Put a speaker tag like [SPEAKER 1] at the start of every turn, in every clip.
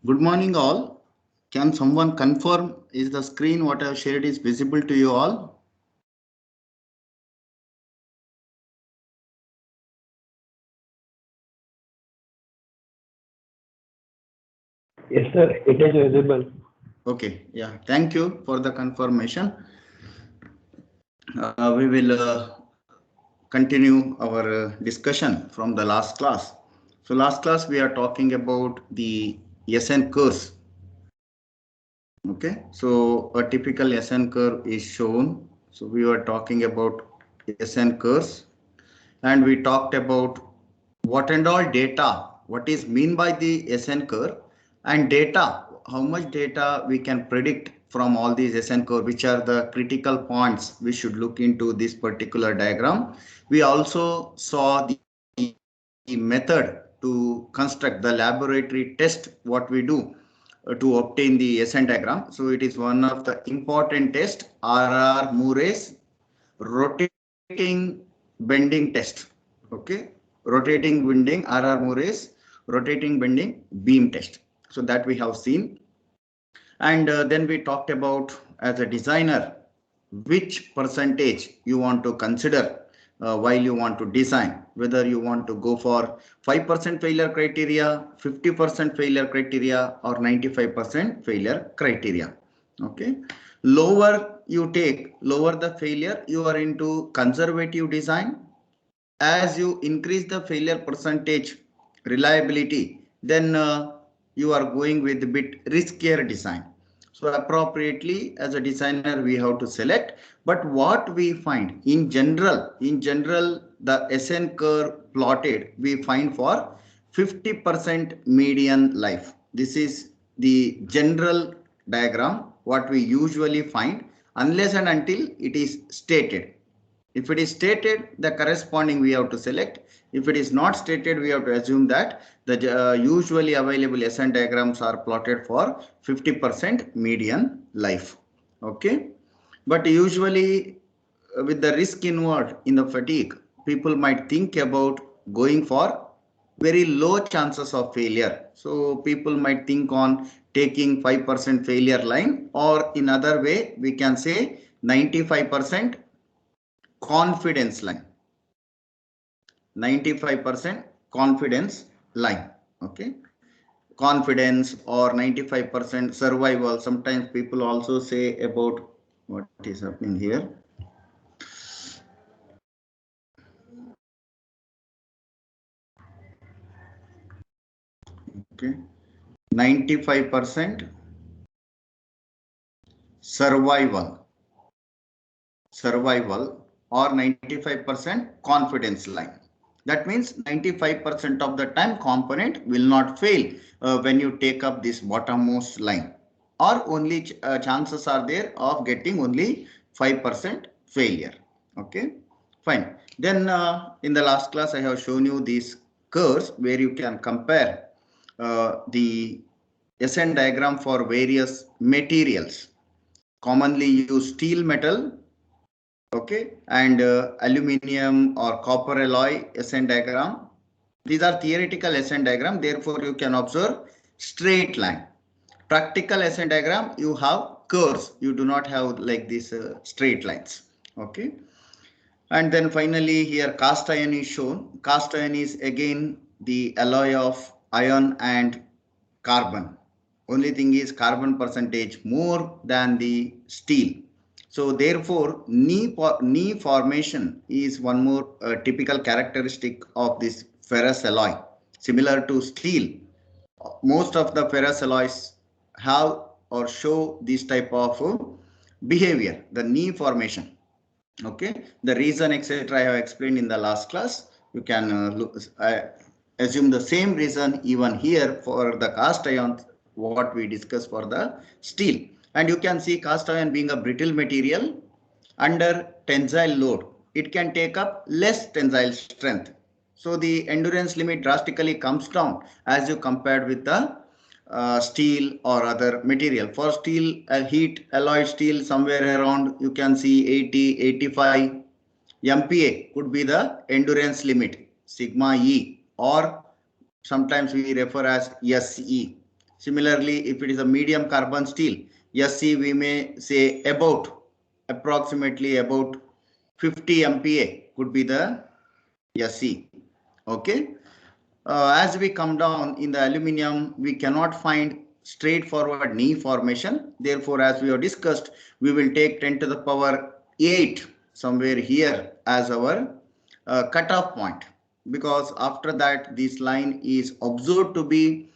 [SPEAKER 1] Good morning, all. Can someone confirm is the screen what I have shared is visible to you all?
[SPEAKER 2] Yes, sir, it is visible.
[SPEAKER 1] Okay, yeah. Thank you for the confirmation. We will continue our discussion from the last class. So last class we are talking about the SN curves. Okay, so a typical SN curve is shown. So we were talking about SN curves, and we talked about what and all data, what is mean by the SN curve, and data, how much data we can predict from all these SN curve, which are the critical points we should look into this particular diagram. We also saw the method to construct the laboratory test, what we do to obtain the SN diagram. So it is one of the important test, RR Murray's rotating bending test. Okay, rotating bending, RR Murray's rotating bending beam test. So that we have seen. And then we talked about, as a designer, which percentage you want to consider while you want to design, whether you want to go for 5% failure criteria, 50% failure criteria, or 95% failure criteria. Okay, lower you take, lower the failure, you are into conservative design. As you increase the failure percentage reliability, then you are going with a bit riskier design. So appropriately, as a designer, we have to select. But what we find in general, the SN curve plotted we find for 50% median life. This is the general diagram what we usually find, unless and until it is stated. If it is stated, the corresponding we have to select. If it is not stated, we have to assume that the usually available SN diagrams are plotted for 50% median life. Okay. But usually with the risk involved in the fatigue, people might think about going for very low chances of failure. So people might think on taking 5% failure line, or in other way, we can say 95% confidence line. 95% confidence line. Okay, confidence or 95% survival. Sometimes people also say about what is happening here. Okay, 95% survival or 95% confidence line. That means 95% of the time component will not fail when you take up this bottommost line, or only chances are there of getting only 5% failure. Okay, fine. Then in the last class I have shown you these curves where you can compare the SN diagram for various materials. Commonly used steel metal, okay, and aluminium or copper alloy SN diagram. These are theoretical SN diagram, therefore you can observe straight line. Practical SN diagram, you have curves, you do not have like these straight lines. Okay, and then finally here cast iron is shown. Cast iron is again the alloy of iron and carbon. Only thing is carbon percentage more than the steel. So therefore knee formation is one more typical characteristic of this ferrous alloy. Similar to steel, most of the ferrous alloys have or show this type of behavior, the knee formation. Okay, the reason etc. I have explained in the last class. You can assume the same reason even here for the cast iron what we discussed for the steel. And you can see cast iron being a brittle material under tensile load, it can take up less tensile strength. So the endurance limit drastically comes down as you compared with the steel or other material. For steel, heat alloy steel somewhere around you can see 80, 85 MPa could be the endurance limit, sigma E, or sometimes we refer as SE. Similarly, if it is a medium carbon steel, SC we may say approximately about 50 MPa could be the SC. Okay. As we come down in the aluminum, we cannot find straightforward knee formation. Therefore, as we have discussed, we will take 10 to the power 8 somewhere here as our cutoff point, because after that this line is observed to be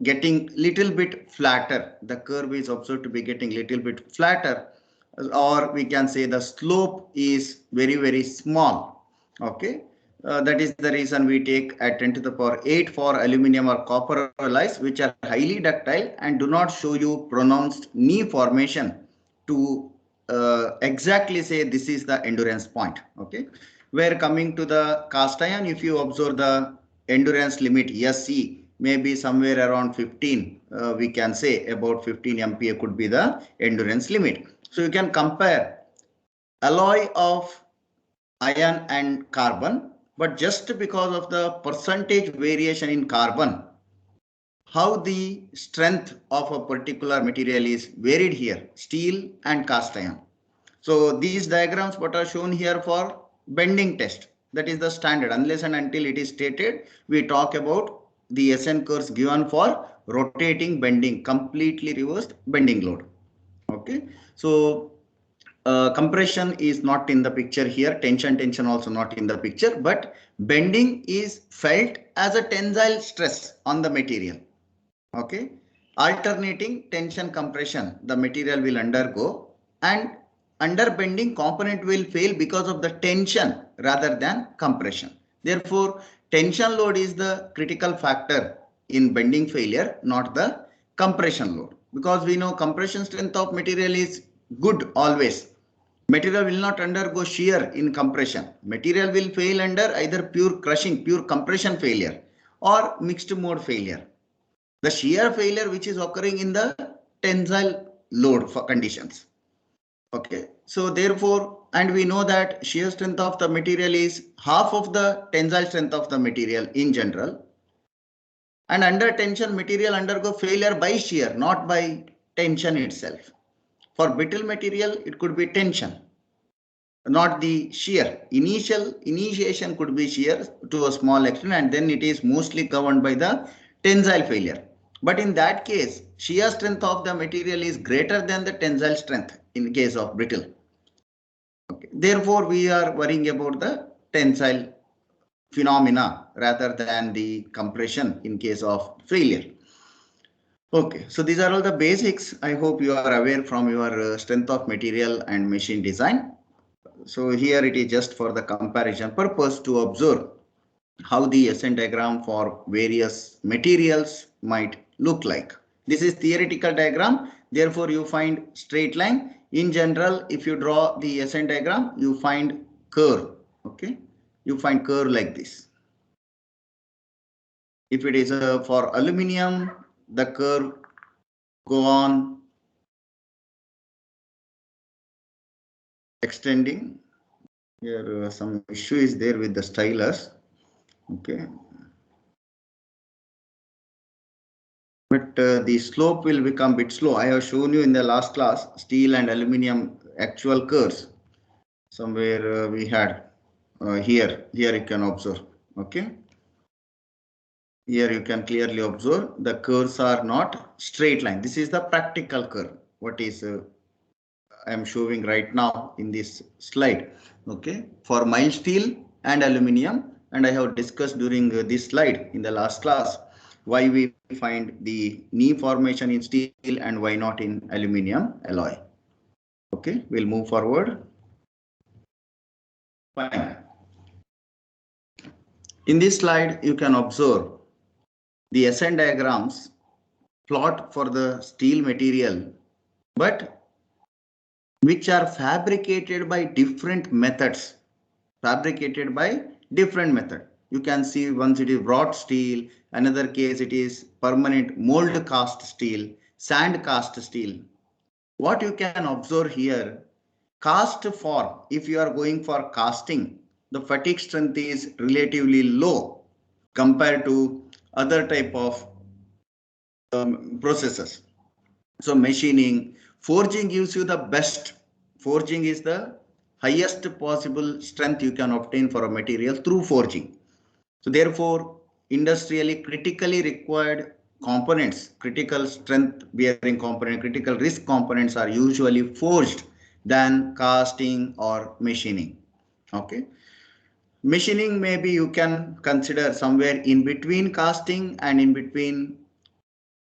[SPEAKER 1] getting little bit flatter. The curve is observed to be getting little bit flatter, or we can say the slope is very small. Okay. That is the reason we take at 10 to the power 8 for aluminum or copper alloys, which are highly ductile and do not show you pronounced knee formation to exactly say this is the endurance point. Okay. Where coming to the cast iron, if you observe the endurance limit SC may be somewhere around 15, we can say about 15 MPa could be the endurance limit. So you can compare alloy of iron and carbon, but just because of the percentage variation in carbon, how the strength of a particular material is varied here, steel and cast iron. So these diagrams what are shown here for bending test, that is the standard. Unless and until it is stated, we talk about the SN curves given for rotating bending, completely reversed bending load. Okay, so compression is not in the picture here, tension also not in the picture, but bending is felt as a tensile stress on the material. Okay, alternating tension compression the material will undergo, and under bending component will fail because of the tension rather than compression. Therefore, tension load is the critical factor in bending failure, not the compression load, because we know compression strength of material is good always. Material will not undergo shear in compression. Material will fail under either pure crushing, pure compression failure, or mixed mode failure. The shear failure which is occurring in the tensile load for conditions. Okay, so therefore, and we know that shear strength of the material is half of the tensile strength of the material in general. And under tension, material undergo failure by shear, not by tension itself. For brittle material, it could be tension, not the shear. Initiation could be shear to a small extent, and then it is mostly governed by the tensile failure. But in that case, shear strength of the material is greater than the tensile strength in case of brittle. Okay. Therefore, we are worrying about the tensile phenomena rather than the compression in case of failure. Okay, so these are all the basics. I hope you are aware from your strength of material and machine design. So here it is just for the comparison purpose to observe how the SN diagram for various materials might look like. This is theoretical diagram. Therefore, you find straight line. In general, if you draw the SN diagram, you find curve. Okay, you find curve like this. If it is for aluminum, the curve go on extending. Here some issue is there with the stylus. Okay. But the slope will become a bit slow. I have shown you in the last class steel and aluminum actual curves. Somewhere we had here you can observe. Okay. Here you can clearly observe the curves are not straight line. This is the practical curve. What is I am showing right now in this slide. Okay. For mild steel and aluminum, and I have discussed during this slide in the last class why we find the knee formation in steel and why not in aluminum alloy. Okay, we'll move forward. Fine. In this slide, you can observe the SN diagrams plot for the steel material, but which are fabricated by different methods. You can see once it is wrought steel, another case it is permanent mold cast steel, sand cast steel. What you can observe here, cast form, if you are going for casting, the fatigue strength is relatively low compared to other type of processes. So machining, forging gives you the best. Forging is the highest possible strength you can obtain for a material through forging. So therefore, industrially critically required components, critical strength bearing component, critical risk components are usually forged than casting or machining. Okay. Machining, maybe you can consider somewhere in between casting and in between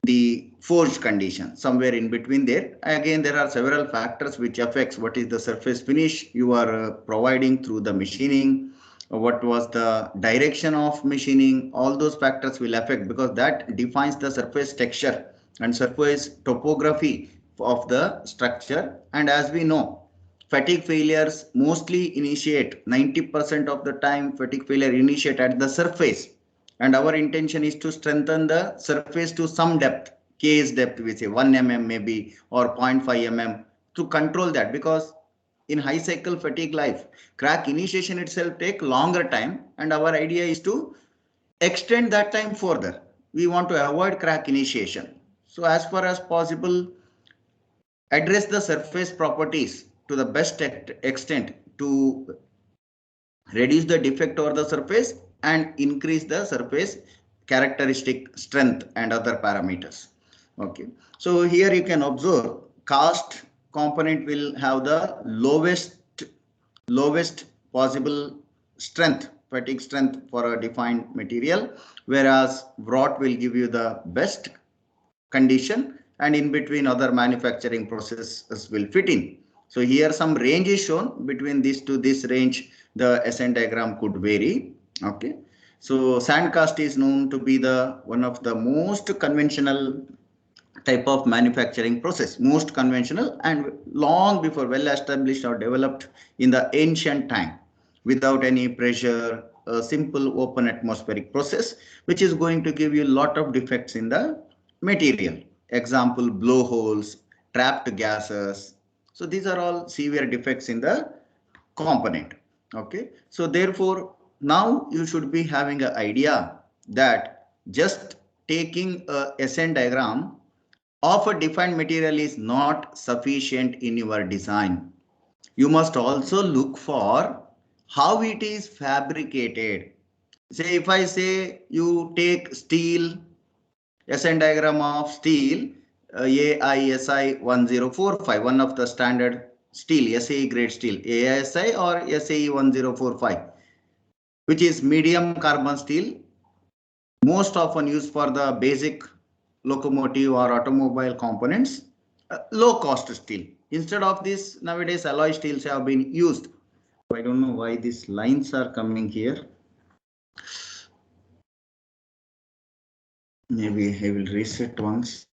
[SPEAKER 1] the forged condition, somewhere in between there. Again, there are several factors which affects what is the surface finish you are providing through the machining, what was the direction of machining. All those factors will affect, because that defines the surface texture and surface topography of the structure. And as we know, fatigue failures mostly initiate 90% of the time, fatigue failure initiate at the surface, and our intention is to strengthen the surface to some depth. Case depth, we say 1 mm maybe, or 0.5 mm, to control that, because in high cycle fatigue life, crack initiation itself take longer time, and our idea is to extend that time further. We want to avoid crack initiation. So as far as possible, address the surface properties to the best extent to reduce the defect over the surface and increase the surface characteristic strength and other parameters. Okay, so here you can observe cast component will have the lowest possible strength, fatigue strength for a defined material, whereas wrought will give you the best condition, and in between other manufacturing processes will fit in. So here some range is shown. Between this to this range, the SN diagram could vary. Okay. So sand cast is known to be the one of the most conventional type of manufacturing process, most conventional, and long before, well established or developed in the ancient time, without any pressure, a simple open atmospheric process, which is going to give you a lot of defects in the material. Example, blowholes, trapped gases. So these are all severe defects in the component. Okay, so therefore now you should be having an idea that just taking a SN diagram of a defined material is not sufficient in your design. You must also look for how it is fabricated. Say if I say you take steel, SN diagram of steel, AISI 1045, one of the standard steel, SAE grade steel, AISI or SAE 1045, which is medium carbon steel, most often used for the basic locomotive or automobile components, low cost steel. Instead of this, nowadays alloy steels have been used. I don't know why these lines are coming here. Maybe I will reset once.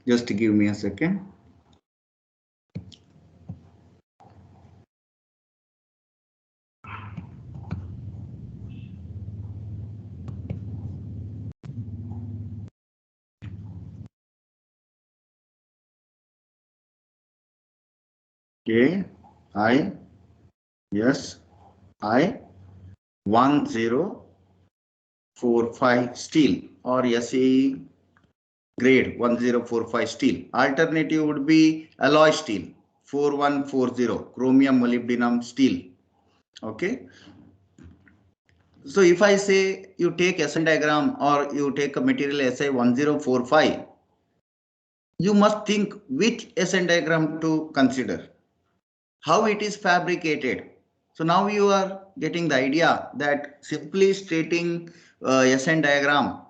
[SPEAKER 1] Just give me a second. K I S I 1045 steel or SAE grade 1045 steel. Alternative would be alloy steel 4140 chromium molybdenum steel. Okay. So if I say you take SN diagram or you take a material SI 1045, you must think which SN diagram to consider, how it is fabricated. So now you are getting the idea that simply stating SN diagram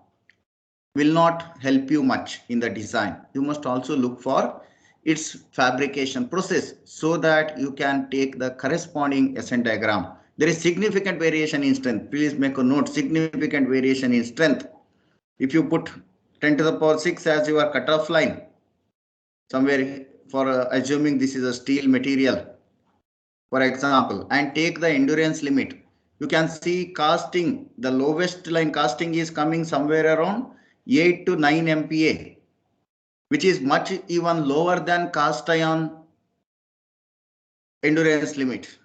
[SPEAKER 1] will not help you much in the design. You must also look for its fabrication process so that you can take the corresponding SN diagram. There is significant variation in strength. Please make a note, significant variation in strength. If you put 10 to the power 6 as your cutoff line, somewhere for assuming this is a steel material, for example, and take the endurance limit, you can see casting, the lowest line casting is coming somewhere around 8 to 9 MPa, which is much even lower than cast iron endurance limit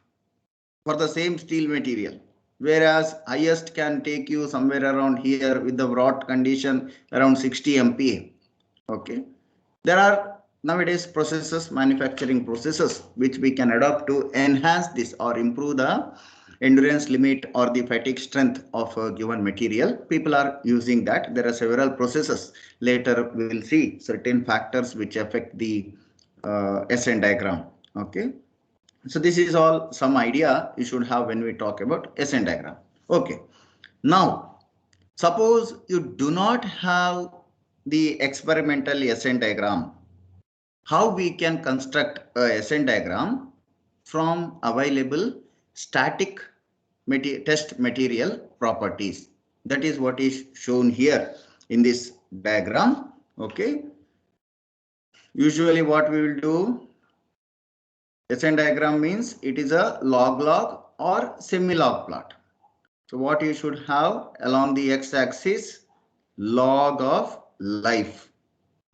[SPEAKER 1] for the same steel material. whereas highest can take you somewhere around here with the wrought condition around 60 MPa. Okay, there are nowadays processes, manufacturing processes, which we can adopt to enhance this or improve the endurance limit or the fatigue strength of a given material. People are using that. There are several processes. Later we will see certain factors which affect the SN diagram. Okay, so this is all some idea you should have when we talk about SN diagram. Okay, now suppose you do not have the experimental SN diagram. How we can construct a SN diagram from available static test material properties. That is what is shown here in this diagram. Okay. Usually what we will do, SN diagram means it is a log-log or semi-log plot. So what you should have along the x-axis, log of life,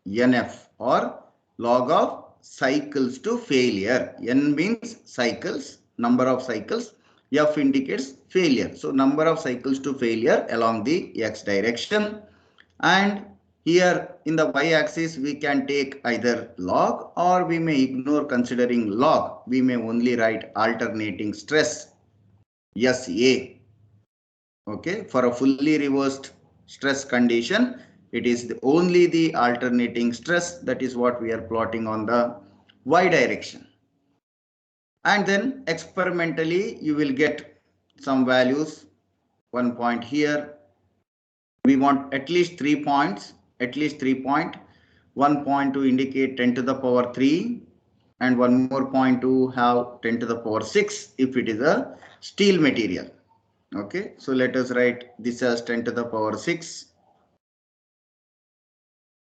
[SPEAKER 1] NF, or log of cycles to failure. N means cycles, number of cycles. F indicates failure. So number of cycles to failure along the x direction. And here in the y-axis, we can take either log, or we may ignore considering log. We may only write alternating stress, SA. Okay, for a fully reversed stress condition, it is only the alternating stress. That is what we are plotting on the y direction. And then experimentally, you will get some values. 1 point here. We want at least 3 points, at least 3 point. 1 point to indicate 10 to the power 3, and one more point to have 10 to the power 6 if it is a steel material. Okay, so let us write this as 10 to the power 6.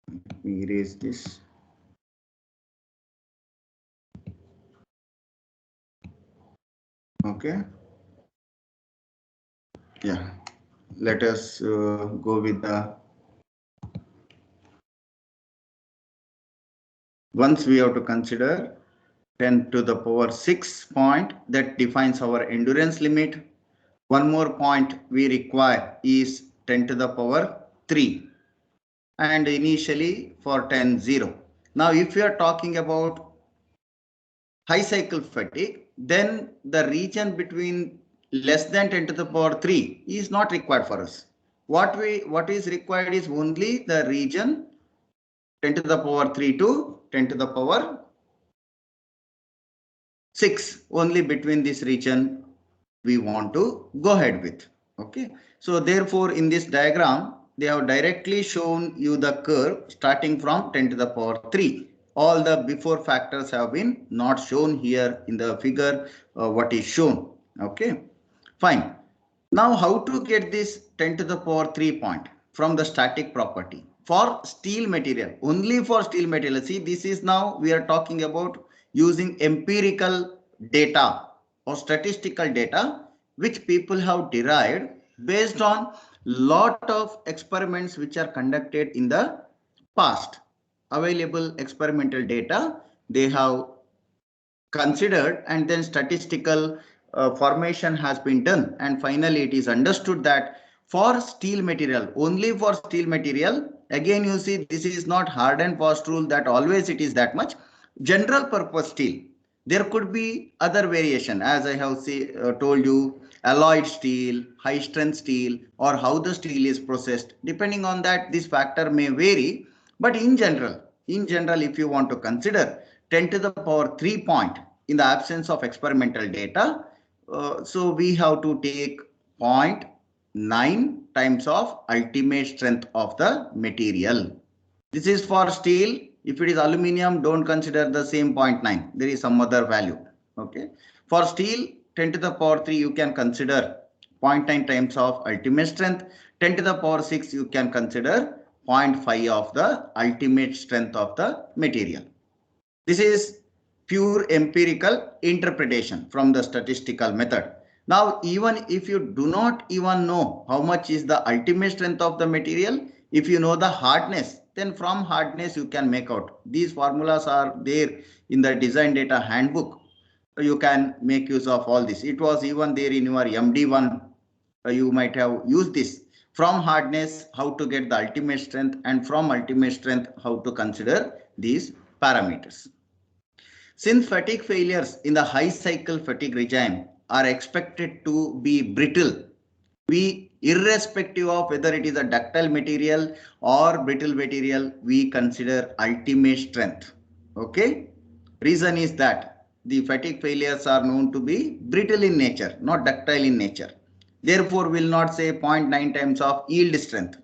[SPEAKER 1] Let me erase this. Okay. Yeah, let us go with the. Once we have to consider 10 to the power 6 point, that defines our endurance limit. One more point we require is 10 to the power 3, and initially for 10, 0. Now, if you are talking about high cycle fatigue, then the region between less than 10 to the power 3 is not required for us. What is required is only the region 10 to the power 3 to 10 to the power 6. Only between this region we want to go ahead with. Okay. So therefore, in this diagram, they have directly shown you the curve starting from 10 to the power 3. All the before factors have been not shown here in the figure, what is shown. Okay, fine. Now, how to get this 10 to the power 3 point from the static property for steel material? Only for steel material. See, this is now we are talking about using empirical data or statistical data which people have derived based on lot of experiments which are conducted in the past. Available experimental data they have considered, and then statistical formation has been done, and finally it is understood that for steel material, only for steel material, again you see this is not hard and fast rule that always it is that much. General purpose steel, there could be other variation, as I have told you, alloyed steel, high strength steel, or how the steel is processed. Depending on that, this factor may vary, but in general, if you want to consider 10 to the power 3 point in the absence of experimental data, so we have to take 0.9 times of ultimate strength of the material. This is for steel. If it is aluminium, don't consider the same 0.9. There is some other value. Okay. For steel, 10 to the power 3, you can consider 0.9 times of ultimate strength. 10 to the power 6, you can consider 0.5 of the ultimate strength of the material. This is pure empirical interpretation from the statistical method. Now, even if you do not even know how much is the ultimate strength of the material, if you know the hardness, then from hardness you can make out. These formulas are there in the design data handbook. You can make use of all this. It was even there in your MD1 you might have used this. From hardness, how to get the ultimate strength, and from ultimate strength, how to consider these parameters. Since fatigue failures in the high cycle fatigue regime are expected to be brittle, we, irrespective of whether it is a ductile material or brittle material, we consider ultimate strength. Okay. Reason is that the fatigue failures are known to be brittle in nature, not ductile in nature. Therefore, will not say 0.9 times of yield strength.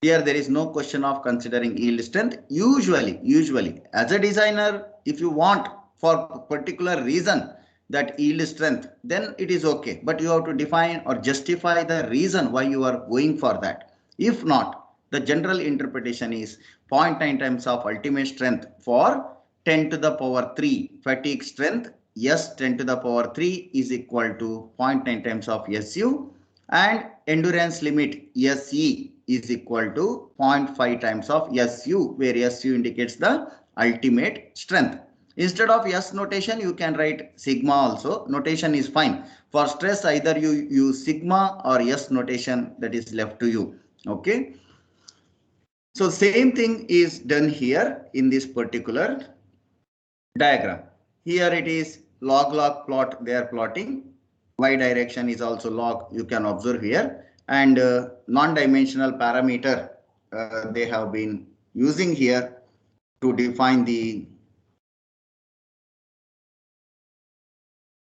[SPEAKER 1] Here there is no question of considering yield strength. Usually as a designer, if you want for particular reason that yield strength, then it is okay. But you have to define or justify the reason why you are going for that. If not, the general interpretation is 0.9 times of ultimate strength for 10 to the power 3 fatigue strength. Yes, 10 to the power 3 is equal to 0.9 times of SU, and endurance limit SE is equal to 0.5 times of SU, where SU indicates the ultimate strength. Instead of S notation, you can write sigma also. Notation is fine. For stress, either you use sigma or S notation, that is left to you. Okay. So same thing is done here in this particular diagram. Here it is log plot they are plotting. Y direction is also log, you can observe here, and non-dimensional parameter they have been using here to define the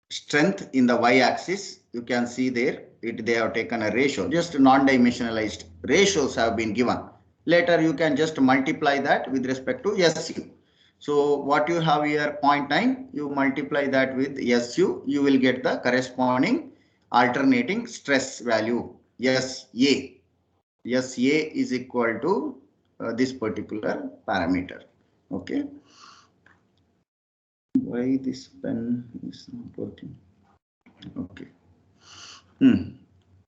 [SPEAKER 1] strength in the y-axis. You can see there they have taken a ratio, just non-dimensionalized ratios have been given. Later you can just multiply that with respect to SU. So what you have here 0.9, you multiply that with SU, you will get the corresponding alternating stress value SA. SA is equal to this particular parameter. Okay. Why this pen is not working? Okay.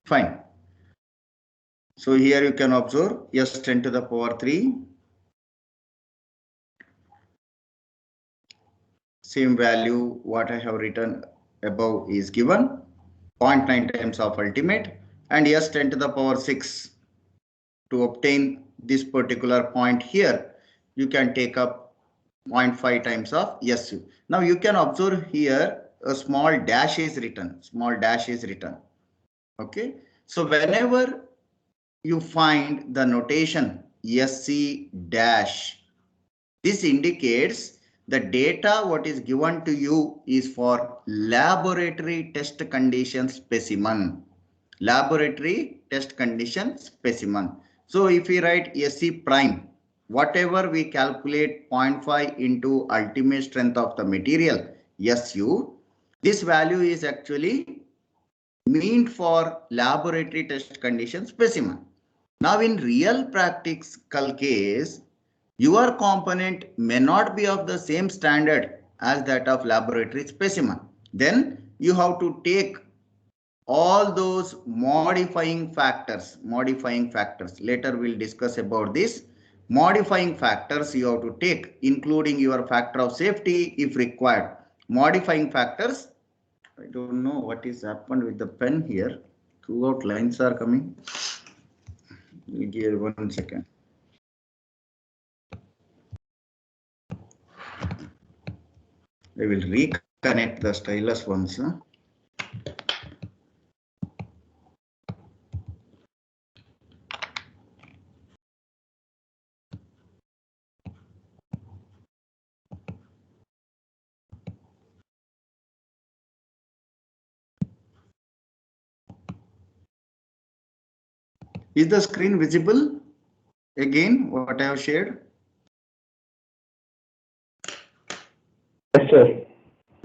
[SPEAKER 1] Fine. So here you can observe S 10 to the power 3. Same value what I have written above is given, 0.9 times of ultimate, and S 10 to the power 6. To obtain this particular point here, you can take up 0.5 times of SU. Now you can observe here a small dash is written, Okay. So whenever you find the notation SC dash, this indicates the data what is given to you is for laboratory test condition specimen. Laboratory test condition specimen. So if we write SC prime, whatever we calculate 0.5 into ultimate strength of the material SU, this value is actually meant for laboratory test condition specimen. Now in real practical case, your component may not be of the same standard as that of laboratory specimen. Then you have to take all those modifying factors. Later we'll discuss about this. Modifying factors you have to take, including your factor of safety if required. Modifying factors. I don't know what is happened with the pen here. Throughout lines are coming. Give 1 second. I will reconnect the stylus once. Is the screen visible? Again, what I have shared?
[SPEAKER 2] Yes, sir.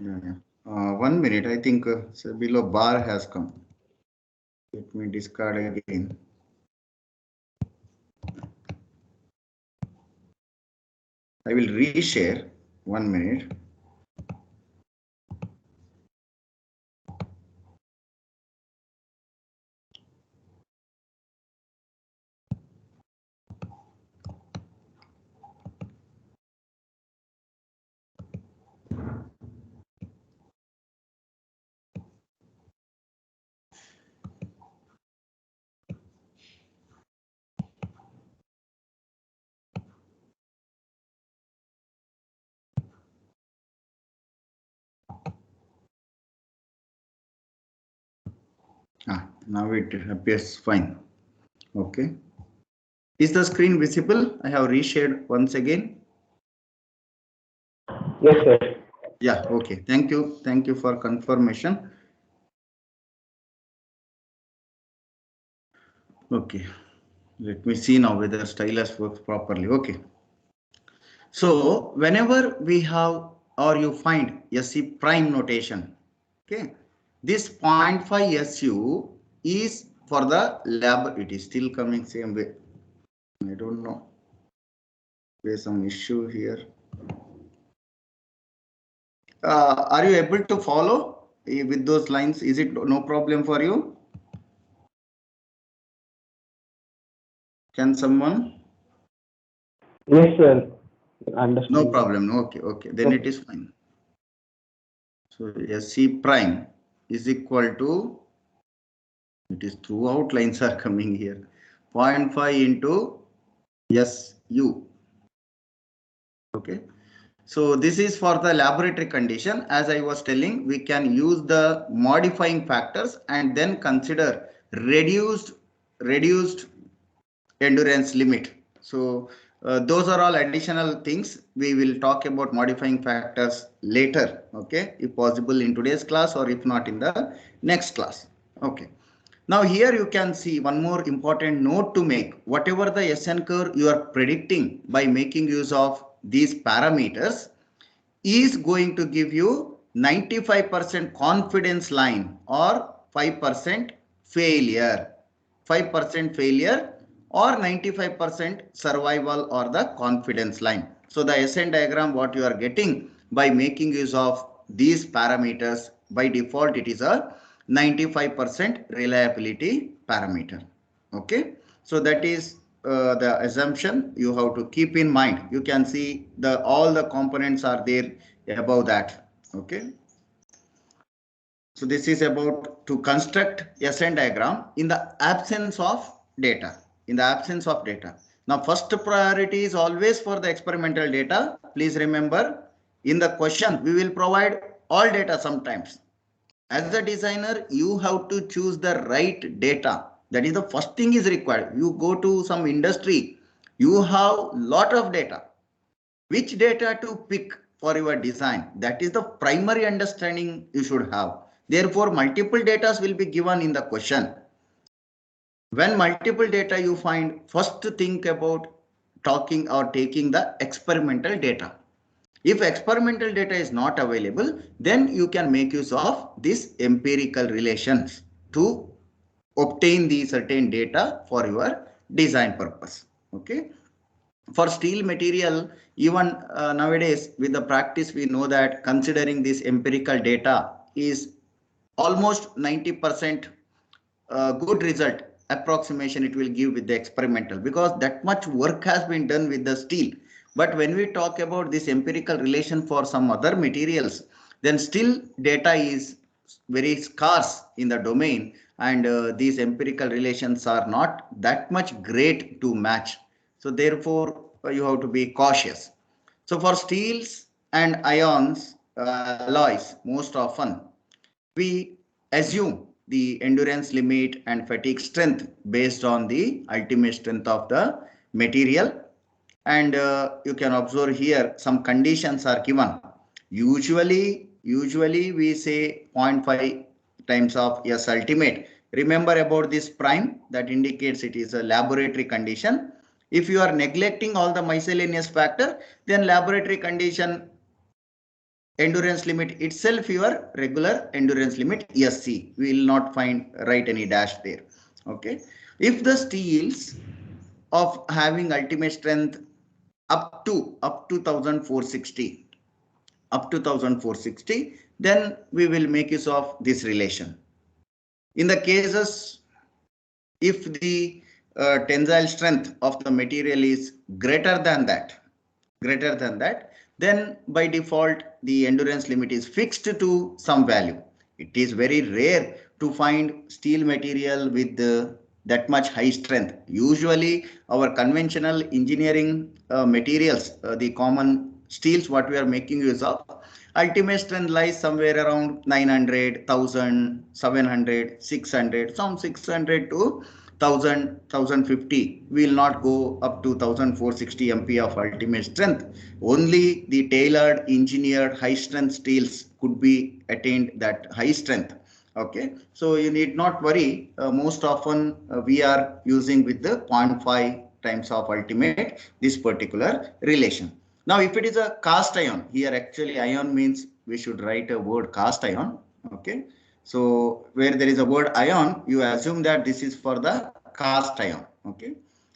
[SPEAKER 1] Yeah. 1 minute. I think so below bar has come. Let me discard again. I will reshare. 1 minute. Now it appears fine. Okay. Is the screen visible? I have reshared once again.
[SPEAKER 2] Yes, sir.
[SPEAKER 1] Yeah, okay. Thank you. Thank you for confirmation. Okay. Let me see now whether stylus works properly. Okay. So whenever we have or you find SC prime notation, okay, this 0.5 SU is for the lab. It is still coming same way. I don't know. There's some issue here. Are you able to follow with those lines? Is it no problem for you? Can someone?
[SPEAKER 2] Yes, sir.
[SPEAKER 1] No
[SPEAKER 2] Understand.
[SPEAKER 1] problem. Okay, okay. Then it is fine. So SC prime is equal to, it is throughout lines are coming here, 0.5 into SU. Okay. So this is for the laboratory condition. As I was telling, we can use the modifying factors and then consider reduced endurance limit. So those are all additional things. We will talk about modifying factors later, okay, if possible in today's class or if not in the next class. Okay. Now here you can see one more important note to make. Whatever the SN curve you are predicting by making use of these parameters is going to give you 95% confidence line or 5% failure. 5% failure or 95% survival or the confidence line. So the SN diagram what you are getting by making use of these parameters, by default it is a 95% reliability parameter. Okay. So that is the assumption you have to keep in mind. You can see the all the components are there above that. Okay. So this is about to construct SN diagram in the absence of data. In the absence of data. Now first priority is always for the experimental data. Please remember, in the question we will provide all data sometimes. As a designer, you have to choose the right data. That is the first thing is required. You go to some industry, you have lot of data. Which data to pick for your design? That is the primary understanding you should have. Therefore, multiple data will be given in the question. When multiple data you find, first think about talking or taking the experimental data. If experimental data is not available, then you can make use of these empirical relations to obtain the certain data for your design purpose. Okay. For steel material, even nowadays with the practice, we know that considering this empirical data is almost 90% good result approximation it will give with the experimental, because that much work has been done with the steel. But when we talk about this empirical relation for some other materials, then still data is very scarce in the domain, and these empirical relations are not that much great to match. So therefore you have to be cautious. So for steels and ions alloys, most often we assume the endurance limit and fatigue strength based on the ultimate strength of the material. And you can observe here some conditions are given. Usually we say 0.5 times of S ultimate. Remember about this prime, that indicates it is a laboratory condition. If you are neglecting all the miscellaneous factor, then laboratory condition endurance limit itself your regular endurance limit SC. We will not write any dash there. Okay. If the steels of having ultimate strength up to 1460, then we will make use of this relation. In the cases if the tensile strength of the material is greater than that, then by default the endurance limit is fixed to some value. It is very rare to find steel material with that much high strength. Usually our conventional engineering materials, the common steels what we are making use of, Ultimate strength lies somewhere around 900, 1000, 700, 600, some 600 to 1000, 1050. We will not go up to 1460 MPa of ultimate strength. Only the tailored, engineered, high strength steels could be attained that high strength. Okay, so you need not worry. Most often we are using with the 0.5 times of ultimate this particular relation. Now, if it is a cast iron, here actually ion means we should write a word cast iron. Okay, so where there is a word ion, you assume that this is for the cast iron. Okay,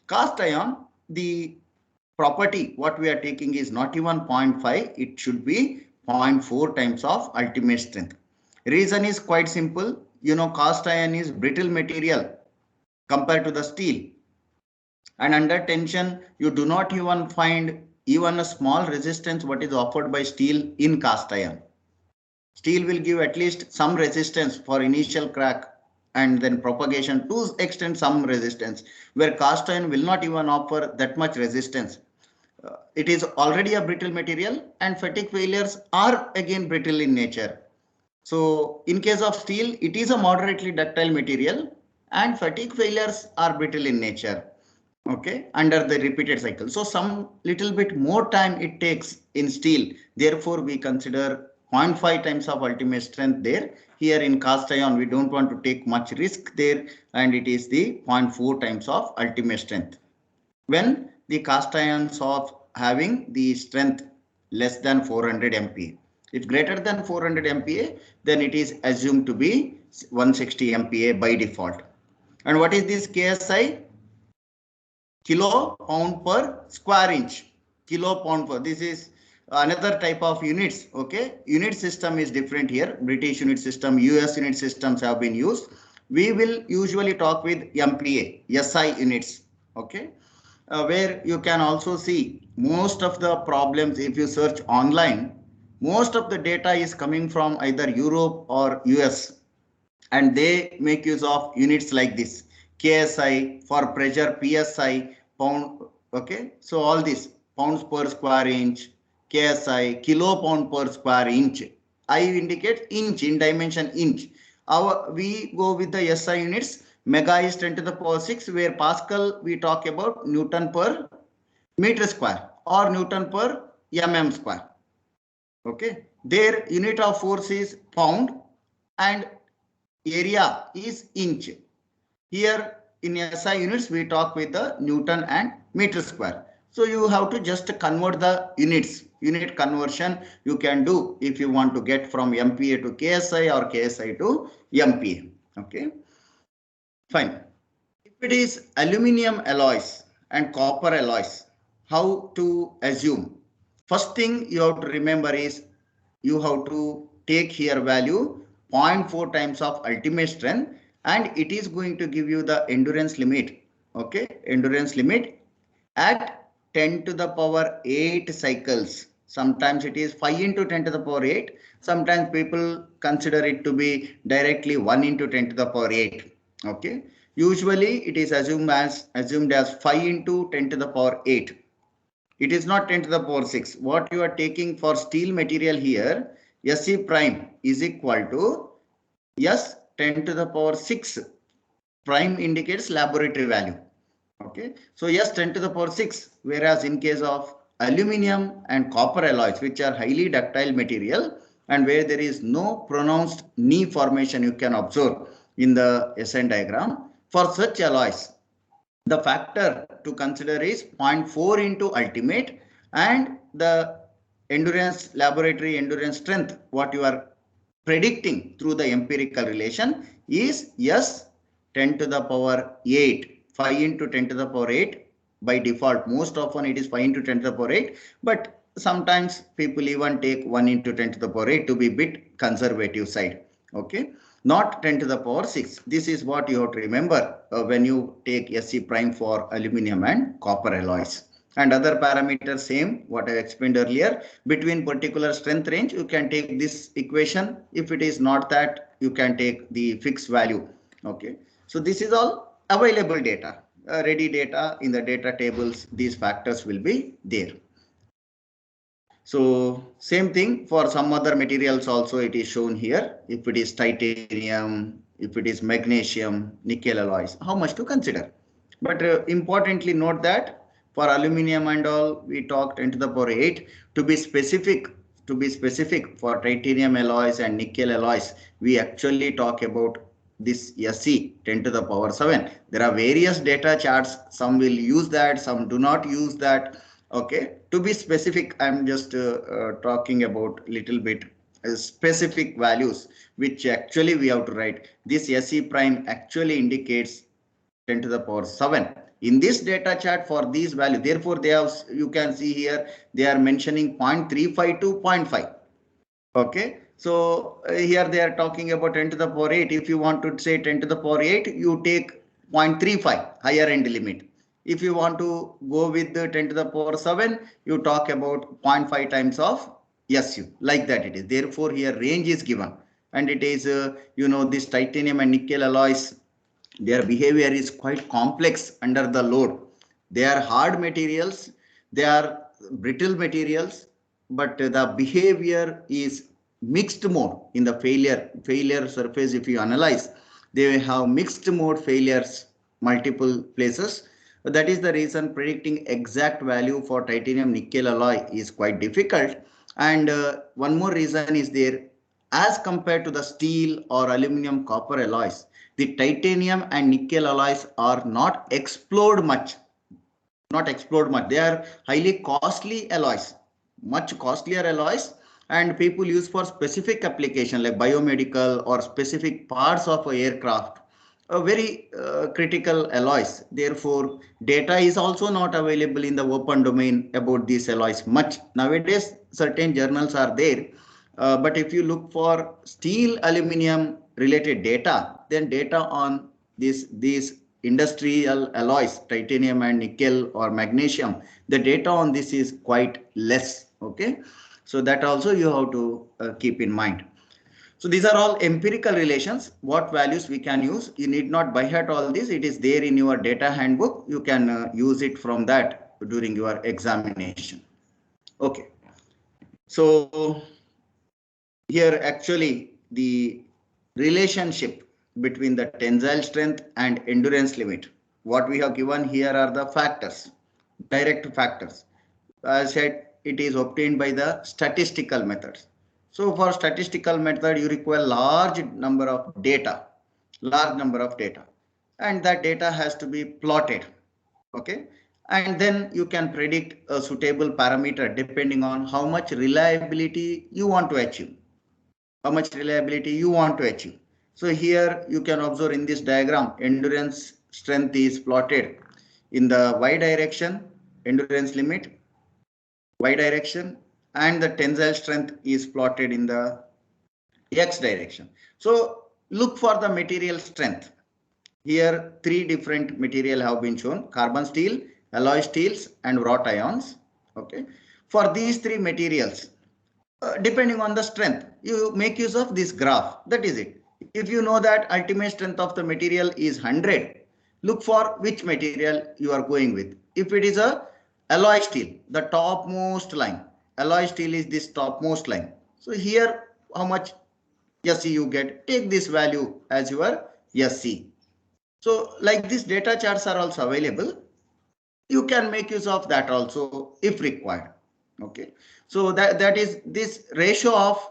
[SPEAKER 1] cast iron, the property what we are taking is not even 0.5, it should be 0.4 times of ultimate strength. Reason is quite simple. You know, cast iron is brittle material compared to the steel, and under tension you do not even find even a small resistance what is offered by steel in cast iron. Steel will give at least some resistance for initial crack and then propagation to extend some resistance, where cast iron will not even offer that much resistance. It is already a brittle material and fatigue failures are again brittle in nature. So in case of steel, it is a moderately ductile material and fatigue failures are brittle in nature. Okay, under the repeated cycle. So some little bit more time it takes in steel. Therefore, we consider 0.5 times of ultimate strength there. Here in cast iron, we don't want to take much risk there, and it is the 0.4 times of ultimate strength. When the cast irons of having the strength less than 400 MPa. If greater than 400 MPa, then it is assumed to be 160 MPa by default. And what is this KSI? Kilo pound per square inch. Kilo pound per. This is another type of units. Okay, unit system is different here. British unit system, US unit systems have been used. We will usually talk with MPa, SI units. Okay. Where you can also see most of the problems if you search online, most of the data is coming from either Europe or US, and they make use of units like this: KSI for pressure, PSI, pound. Okay, so all this pounds per square inch, KSI, kilo pound per square inch. I indicates inch in dimension inch. We go with the SI units. Mega is 10 to the power 6, where Pascal we talk about Newton per meter square or Newton per mm square. Okay, their unit of force is pound and area is inch. Here in SI units we talk with the Newton and meter square. So you have to just convert the units. Unit conversion you can do if you want to get from MPa to KSI or KSI to MPa. Okay, fine. If it is aluminum alloys and copper alloys, how to assume? First thing you have to remember is you have to take here value 0.4 times of ultimate strength, and it is going to give you the endurance limit. Okay, endurance limit at 10 to the power 8 cycles. Sometimes it is 5 into 10 to the power 8. Sometimes people consider it to be directly 1 into 10 to the power 8. Okay, usually it is assumed as 5 into 10 to the power 8. It is not 10 to the power 6. What you are taking for steel material here, SC prime is equal to S 10 to the power 6. Prime indicates laboratory value. Okay, so S 10 to the power 6, whereas in case of aluminum and copper alloys, which are highly ductile material and where there is no pronounced knee formation you can observe in the SN diagram, for such alloys, the factor to consider is 0.4 into ultimate, and the endurance, laboratory endurance strength, what you are predicting through the empirical relation is S 10 to the power 8, 5 into 10 to the power 8 by default. Most often it is 5 into 10 to the power 8, but sometimes people even take 1 into 10 to the power 8 to be bit conservative side. Okay, not 10 to the power 6. This is what you have to remember when you take SC prime for aluminum and copper alloys. And other parameters same what I explained earlier. Between particular strength range you can take this equation. If it is not that, you can take the fixed value. Okay, so this is all available data, ready data in the data tables. These factors will be there. So same thing for some other materials also it is shown here. If it is titanium, if it is magnesium, nickel alloys, how much to consider. But importantly note that for aluminium and all we talked 10 to the power 8. To be specific for titanium alloys and nickel alloys, we actually talk about this SE 10 to the power 7. There are various data charts. Some will use that, some do not use that. Okay, to be specific, I'm just talking about little bit specific values which actually we have to write. This SE prime actually indicates 10 to the power 7 in this data chart for these value. Therefore, they have, you can see here they are mentioning 0.35 to 0.5. Okay, so here they are talking about 10 to the power 8. If you want to say 10 to the power 8, you take 0.35 higher end limit. If you want to go with the 10 to the power 7, you talk about 0.5 times of SU, like that it is. Therefore, here range is given, and it is, this titanium and nickel alloys, their behavior is quite complex under the load. They are hard materials, they are brittle materials, but the behavior is mixed mode in the failure surface. If you analyze, they have mixed mode failures multiple places. That is the reason predicting exact value for titanium nickel alloy is quite difficult. And one more reason is there, as compared to the steel or aluminum copper alloys, the titanium and nickel alloys are not explored much. They are highly costly alloys, much costlier alloys, and people use for specific application like biomedical or specific parts of a aircraft. A very critical alloys. Therefore, data is also not available in the open domain about these alloys much. Nowadays, certain journals are there, but if you look for steel, aluminum related data, then data on these industrial alloys, titanium and nickel or magnesium, the data on this is quite less. Okay, so that also you have to keep in mind. So these are all empirical relations, what values we can use. You need not by heart all this. It is there in your data handbook. You can use it from that during your examination. Okay, so here actually the relationship between the tensile strength and endurance limit. What we have given here are the factors, direct factors. As I said, it is obtained by the statistical methods. So for statistical method, you require large number of data, and that data has to be plotted. Okay, and then you can predict a suitable parameter depending on how much reliability you want to achieve. So here you can observe in this diagram, endurance strength is plotted in the y direction, endurance limit, y direction, and the tensile strength is plotted in the x direction. So look for the material strength. Here three different material have been shown: carbon steel, alloy steels, and wrought ions. Okay, for these three materials, depending on the strength, you make use of this graph. That is it. If you know that ultimate strength of the material is 100, look for which material you are going with. If it is a alloy steel, the topmost line, alloy steel is this topmost line. So here how much SC you get, take this value as your SC. So like this data charts are also available. You can make use of that also if required. Okay, so that is this ratio of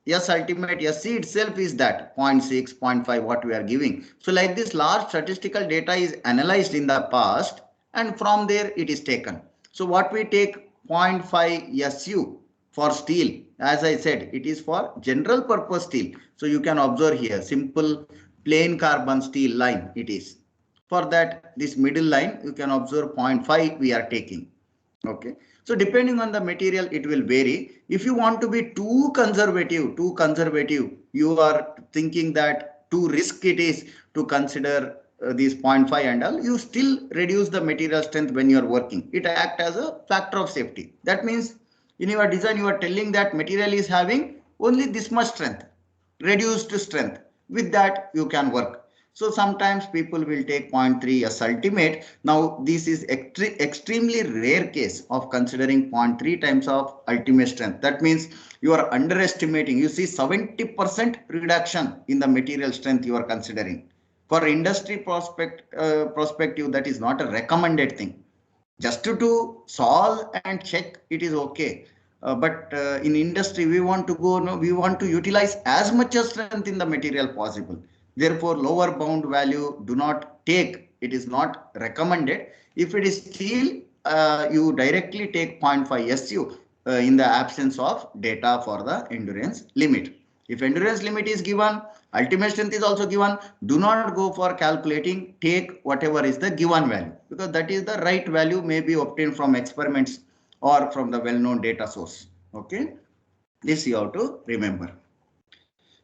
[SPEAKER 1] S ultimate SC itself is that 0.6, 0.5 what we are giving. So like this large statistical data is analyzed in the past, and from there it is taken. So what we take 0.5 SU for steel, as I said, it is for general purpose steel. So you can observe here simple plain carbon steel line it is. For that, this middle line, you can observe 0.5 we are taking. Okay. So depending on the material, it will vary. If you want to be too conservative, you are thinking that too risk it is to consider these 0.5 and all, you still reduce the material strength when you are working. It acts as a factor of safety. That means in your design, you are telling that material is having only this much strength, reduced strength. With that, you can work. So sometimes people will take 0.3 as ultimate. Now this is extremely rare case of considering 0.3 times of ultimate strength. That means you are underestimating. You see 70% reduction in the material strength you are considering. For industry perspective, that is not a recommended thing. Just to solve and check, it is okay. But in industry, we want to go, no, we want to utilize as much as strength in the material possible. Therefore, lower bound value do not take. It is not recommended. If it is steel, you directly take 0.5 SU in the absence of data for the endurance limit. If endurance limit is given, ultimate strength is also given, do not go for calculating, take whatever is the given value, because that is the right value, may be obtained from experiments or from the well-known data source. Okay, this you have to remember.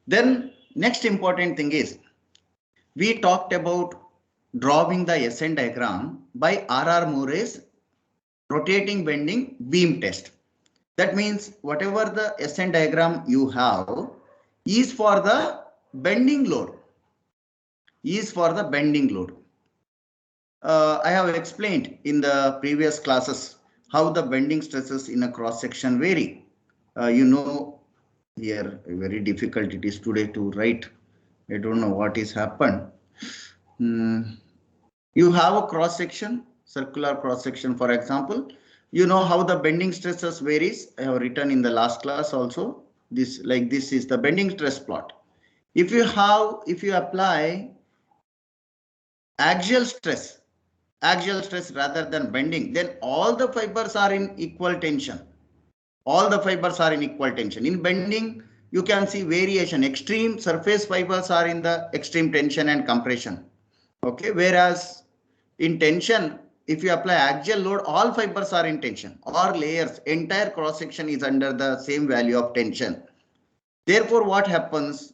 [SPEAKER 1] Then next important thing is, we talked about drawing the SN diagram by R.R. Murray's rotating bending beam test. That means whatever the SN diagram you have is for the bending load. I have explained in the previous classes how the bending stresses in a cross section vary. You know, here very difficult it is today to write. I don't know what is happened. You have a cross section, circular cross section, for example. You know how the bending stresses varies. I have written in the last class also. This is the bending stress plot. If you apply axial stress rather than bending, then all the fibers are in equal tension. In bending, you can see variation. Extreme surface fibers are in the extreme tension and compression. Okay, whereas in tension, if you apply axial load, all fibers are in tension, or layers, entire cross section is under the same value of tension. Therefore, what happens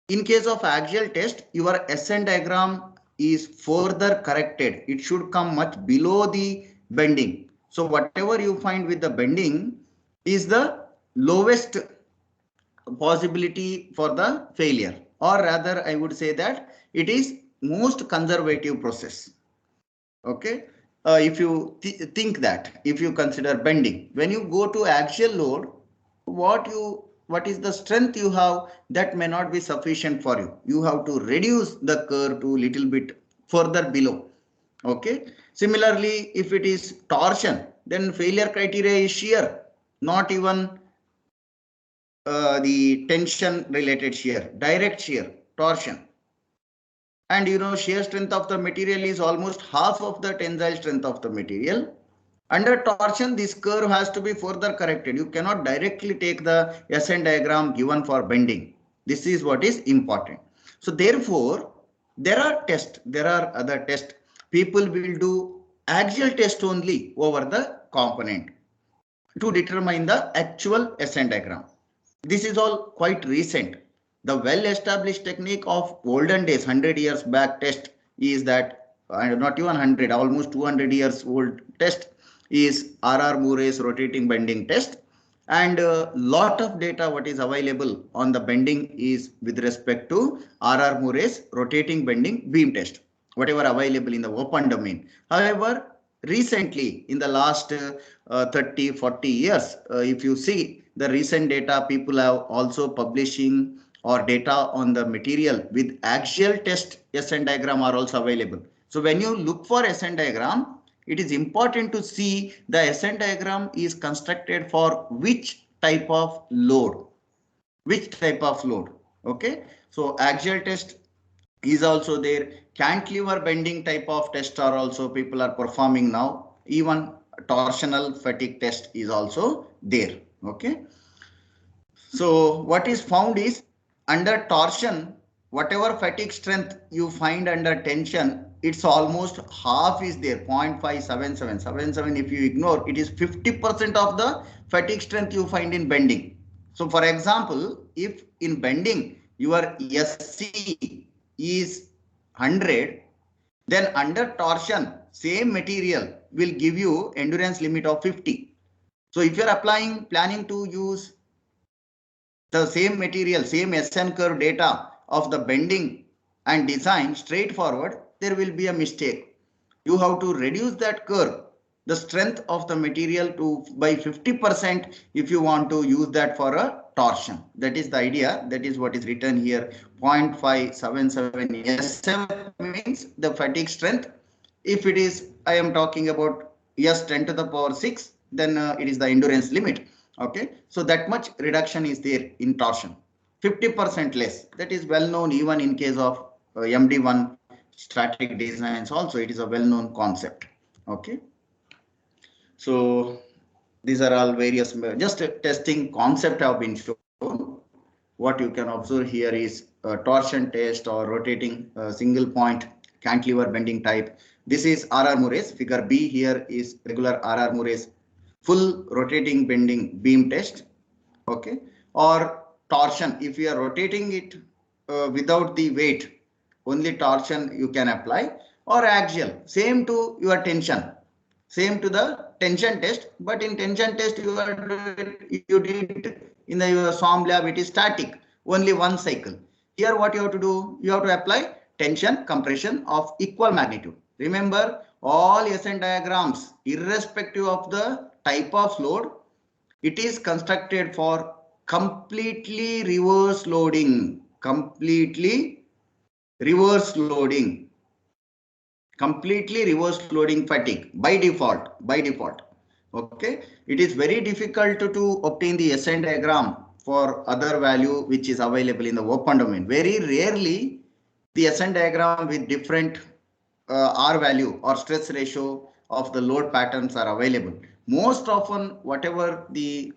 [SPEAKER 1] in case of axial test, your SN diagram is further corrected. It should come much below the bending. So whatever you find with the bending is the lowest possibility for the failure, or rather I would say that it is most conservative process. Okay, if you think that, if you consider bending, when you go to axial load, what is the strength you have, that may not be sufficient for you. You have to reduce the curve to little bit further below. Okay, similarly, if it is torsion, then failure criteria is shear, not even the tension related shear, direct shear, torsion. And you know, shear strength of the material is almost half of the tensile strength of the material. Under torsion, this curve has to be further corrected. You cannot directly take the SN diagram given for bending. This is what is important. So therefore, there are other tests. People will do axial test only over the component to determine the actual SN diagram. This is all quite recent. The well-established technique of olden days, 100 years back test, is that, not even 100, almost 200 years old test, is R.R. Murray's rotating bending test. And lot of data what is available on the bending is with respect to R.R. Murray's rotating bending beam test, whatever available in the open domain. However, recently in the last 30-40 years, if you see the recent data, people have also publishing or data on the material with axial test SN diagram are also available. So when you look for SN diagram, it is important to see the SN diagram is constructed for which type of load. Okay, so axial test is also there. Cantilever bending type of test are also people are performing now. Even torsional fatigue test is also there. Okay, so what is found is, under torsion, whatever fatigue strength you find under tension, it's almost half is there, 0.577. If you ignore, it is 50% of the fatigue strength you find in bending. So for example, if in bending your SC is 100, then under torsion, same material will give you endurance limit of 50. So if you're planning to use the same material, same SN curve data of the bending and design straightforward, there will be a mistake. You have to reduce that curve, the strength of the material to by 50% if you want to use that for a torsion. That is the idea. That is what is written here. 0.577 SF means the fatigue strength. If it is, I am talking about S 10 to the power 6, then it is the endurance limit. Okay, so that much reduction is there in torsion. 50% less. That is well known even in case of MD1 static designs. Also, it is a well known concept. Okay, so these are all various just testing concept have been shown. What you can observe here is a torsion test or rotating single point cantilever bending type. This is R.R. Murray's figure B. Here is regular R.R. Murray's full rotating bending beam test. Okay, or torsion. If you are rotating it without the weight, only torsion you can apply, or axial. Same to your tension. Same to the tension test, but in tension test you did in the your SOM lab, it is static, only one cycle. Here what you have to do, you have to apply tension compression of equal magnitude. Remember, all SN diagrams, irrespective of the type of load, it is constructed for completely reverse loading, completely reverse loading fatigue by default. Okay, it is very difficult to obtain the SN diagram for other value which is available in the open domain. Very rarely the SN diagram with different R value or stress ratio of the load patterns are available. Most often whatever the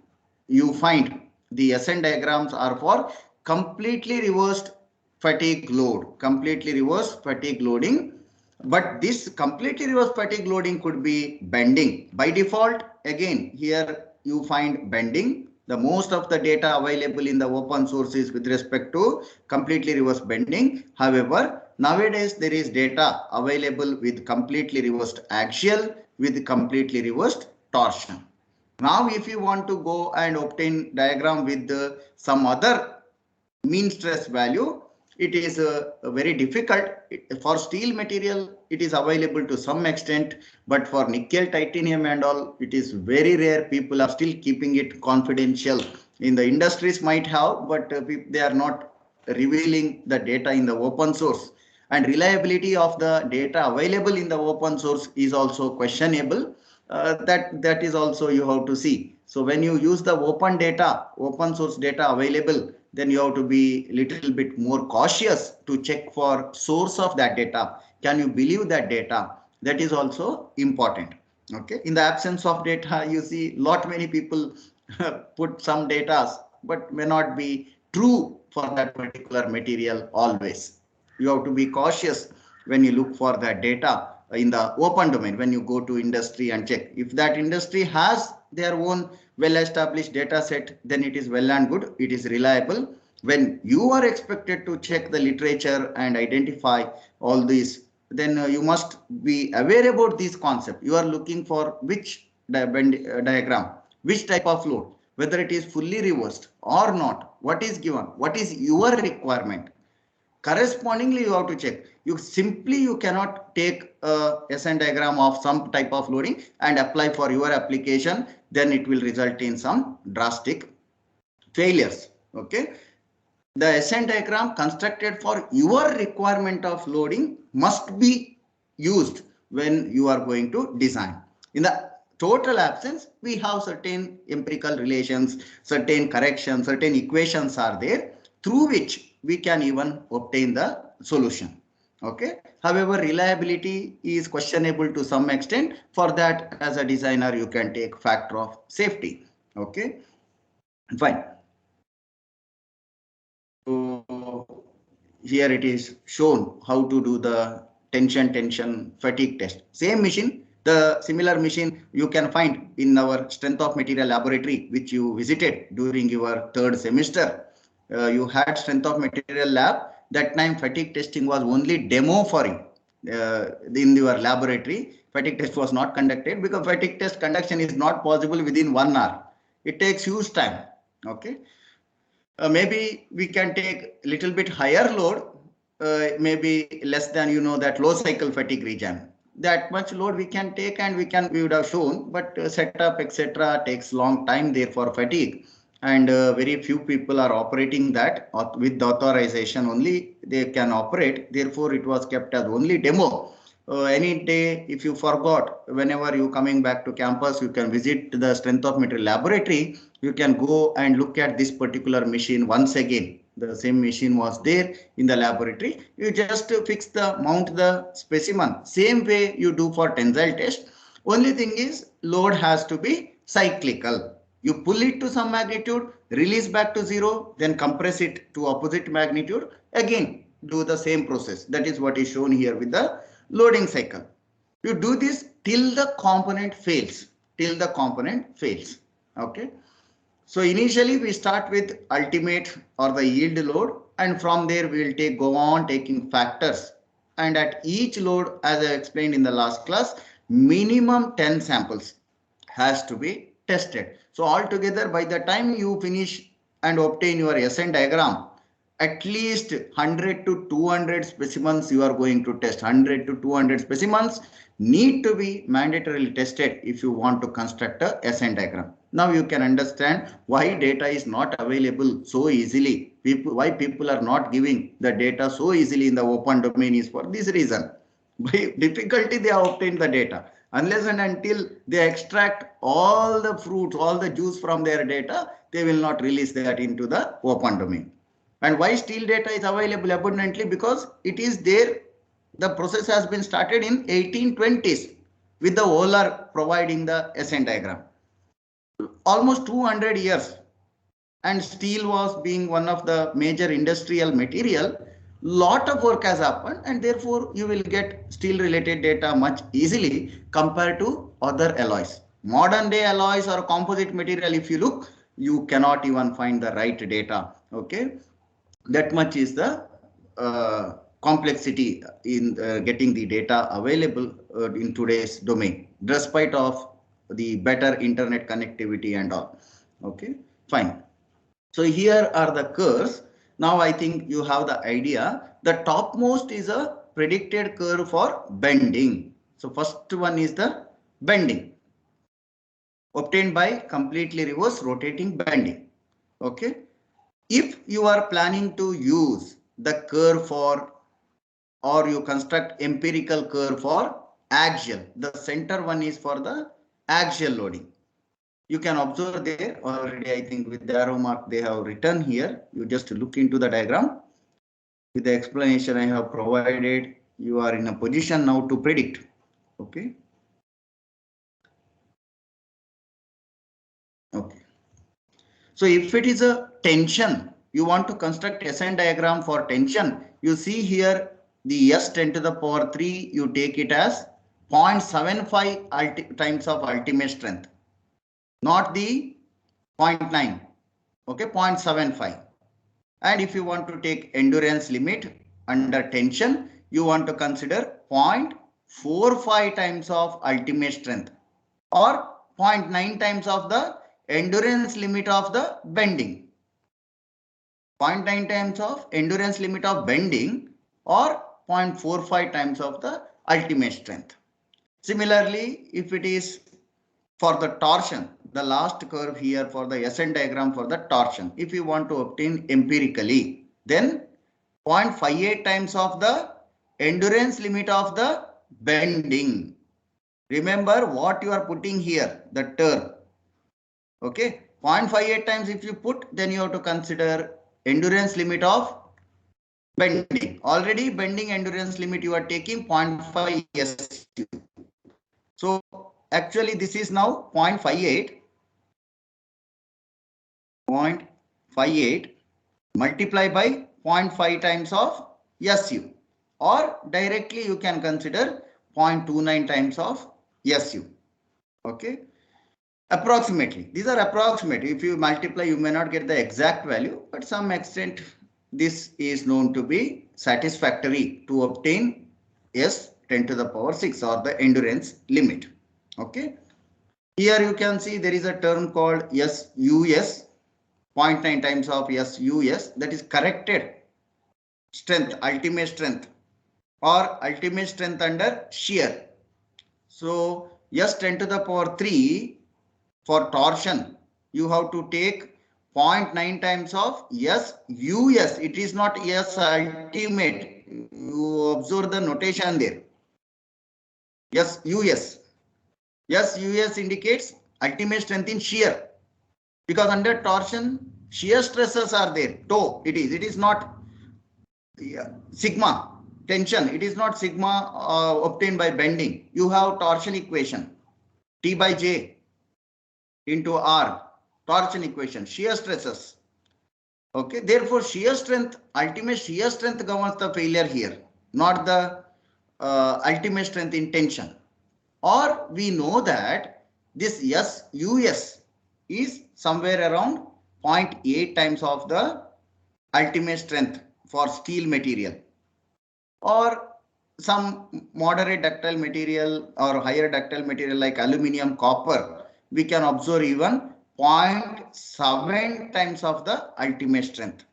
[SPEAKER 1] you find, the SN diagrams are for completely reversed fatigue load, completely reversed fatigue loading. But this completely reverse fatigue loading could be bending. By default, again, here you find bending. The most of the data available in the open source is with respect to completely reverse bending. However, nowadays there is data available with completely reversed axial, with completely reversed torsion. Now, if you want to go and obtain diagram with some other mean stress value, it is very difficult. For steel material, it is available to some extent, but for nickel, titanium and all, it is very rare. People are still keeping it confidential. In the industries might have, but they are not revealing the data in the open source. And reliability of the data available in the open source is also questionable. That is also you have to see. So when you use the open data, open source data available, then you have to be little bit more cautious to check for source of that data. Can you believe that data? That is also important. Okay, in the absence of data, you see lot many people put some data, but may not be true for that particular material always. You have to be cautious when you look for that data in the open domain. When you go to industry and check, if that industry has their own well-established data set, then it is well and good, it is reliable. When you are expected to check the literature and identify all these, then you must be aware about this concept. You are looking for which diagram, which type of load, whether it is fully reversed or not, what is given, what is your requirement. Correspondingly, you have to check. You cannot take a SN diagram of some type of loading and apply for your application. Then it will result in some drastic failures. Okay. The SN diagram constructed for your requirement of loading must be used when you are going to design. In the total absence, we have certain empirical relations, certain corrections, certain equations are there through which we can even obtain the solution. Okay. However, reliability is questionable to some extent. For that, as a designer, you can take factor of safety. Okay. Fine. So here it is shown how to do the tension fatigue test. Same machine, the similar machine you can find in our strength of material laboratory, which you visited during your third semester. You had strength of material lab. That time fatigue testing was only demo for you in your laboratory. Fatigue test was not conducted because fatigue test conduction is not possible within 1 hour. It takes huge time. Okay. Maybe we can take little bit higher load maybe less than, that low cycle fatigue region. That much load we can take and we would have shown, but setup, etc. takes long time there for fatigue. And very few people are operating that with the authorization only they can operate. Therefore, it was kept as only demo. Any day, if you forgot, whenever you coming back to campus, you can visit the strength of material laboratory. You can go and look at this particular machine once again. The same machine was there in the laboratory. You just mount the specimen. Same way you do for tensile test. Only thing is load has to be cyclical. You pull it to some magnitude, release back to zero, then compress it to opposite magnitude. Again, do the same process. That is what is shown here with the loading cycle. You do this till the component fails. Till the component fails. Okay. So initially we start with ultimate or the yield load, and from there we will go on taking factors. And at each load, as I explained in the last class, minimum 10 samples has to be tested. So altogether, by the time you finish and obtain your SN diagram, at least 100 to 200 specimens you are going to test. 100 to 200 specimens need to be mandatorily tested if you want to construct a SN diagram. Now you can understand why data is not available so easily. Why people are not giving the data so easily in the open domain is for this reason. By difficulty they have obtained the data. Unless and until they extract all the fruits, all the juice from their data, they will not release that into the open domain. And why steel data is available abundantly? Because it is there. The process has been started in 1820s with the Wohler providing the SN diagram. Almost 200 years, and steel was being one of the major industrial material. Lot of work has happened, and therefore you will get steel related data much easily compared to other alloys. Modern day alloys or composite material, if you look, you cannot even find the right data. Okay, that much is the complexity in getting the data available in today's domain, despite of the better internet connectivity and all. Okay, fine. So here are the curves. Now I think you have the idea. The topmost is a predicted curve for bending. So first one is the bending obtained by completely reverse rotating bending. Okay. If you are planning to use the curve for, or you construct empirical curve for axial, the center one is for the axial loading. You can observe there already, I think with the arrow mark they have written here. You just look into the diagram. With the explanation I have provided, you are in a position now to predict. Okay. Okay. So if it is a tension, you want to construct SN diagram for tension. You see here the S 10 to the power 3, you take it as 0.75 times of ultimate strength, not the 0.9. Okay, 0.75. And if you want to take endurance limit under tension, you want to consider 0.45 times of ultimate strength or 0.9 times of the endurance limit of the bending. 0.9 times of endurance limit of bending or 0.45 times of the ultimate strength. Similarly, if it is for the torsion, the last curve here for the SN diagram for the torsion, if you want to obtain empirically, then 0.58 times of the endurance limit of the bending. Remember what you are putting here, the term. Okay, 0.58 times if you put, then you have to consider endurance limit of bending. Already bending endurance limit you are taking 0.5 SU. So actually this is now 0.58. 0.58 multiply by 0.5 times of SU, or directly you can consider 0.29 times of SU. Okay, approximately, these are approximate. If you multiply, you may not get the exact value, but some extent this is known to be satisfactory to obtain S 10 to the power 6 or the endurance limit. Okay, here you can see there is a term called SUS, 0.9 times of SUS, that is corrected strength, ultimate strength, or ultimate strength under shear. So S 10 to the power 3 for torsion, you have to take 0.9 times of S US. It is not S ultimate. You observe the notation there. S US. S US indicates ultimate strength in shear, because under torsion shear stresses are there. Toe it is not sigma tension. It is not sigma obtained by bending. You have torsion equation T by J into R, torsion equation, shear stresses. Okay, therefore shear strength, ultimate shear strength governs the failure here, not the ultimate strength in tension. Or we know that this S US is somewhere around 0.8 times of the ultimate strength for steel material, or some moderate ductile material or higher ductile material like aluminium, copper, we can observe even 0.7 times of the ultimate strength.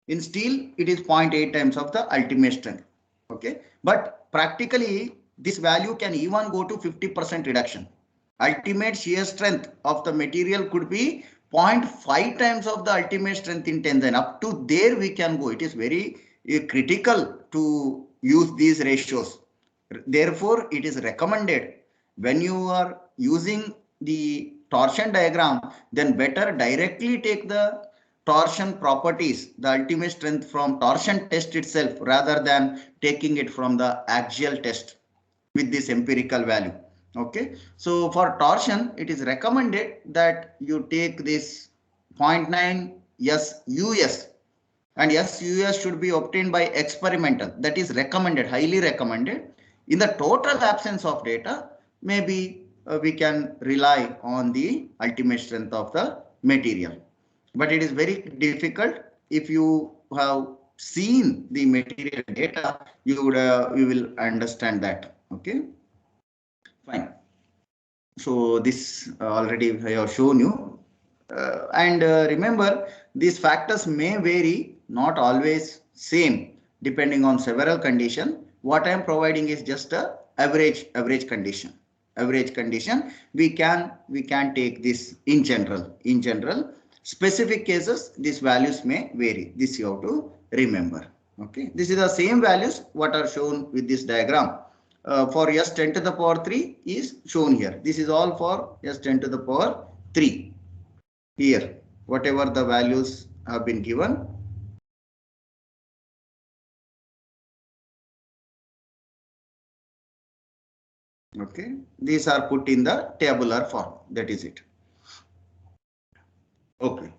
[SPEAKER 1] In steel, it is 0.8 times of the ultimate strength. Okay, but practically this value can even go to 50% reduction. Ultimate shear strength of the material could be 0.5 times of the ultimate strength in tensile. Up to there we can go. It is very critical to use these ratios. Therefore, it is recommended when you are using the torsion diagram, then better directly take the torsion properties, the ultimate strength from torsion test itself, rather than taking it from the axial test with this empirical value. Okay, so for torsion, it is recommended that you take this 0.9 SUS, and SUS should be obtained by experimental. That is recommended, highly recommended. In the total absence of data, maybe we can rely on the ultimate strength of the material. But it is very difficult. If you have seen the material data, you will understand that. Okay, fine. So this already I have shown you. And remember, these factors may vary, not always same, depending on several conditions. What I am providing is just a average condition. Average condition. We can take this in general. In general, specific cases, these values may vary. This you have to remember. Okay, this is the same values what are shown with this diagram. For S 10 to the power 3 is shown here. This is all for S 10 to the power 3. Here, whatever the values have been given. Okay, these are put in the tabular form. That is it. Okay.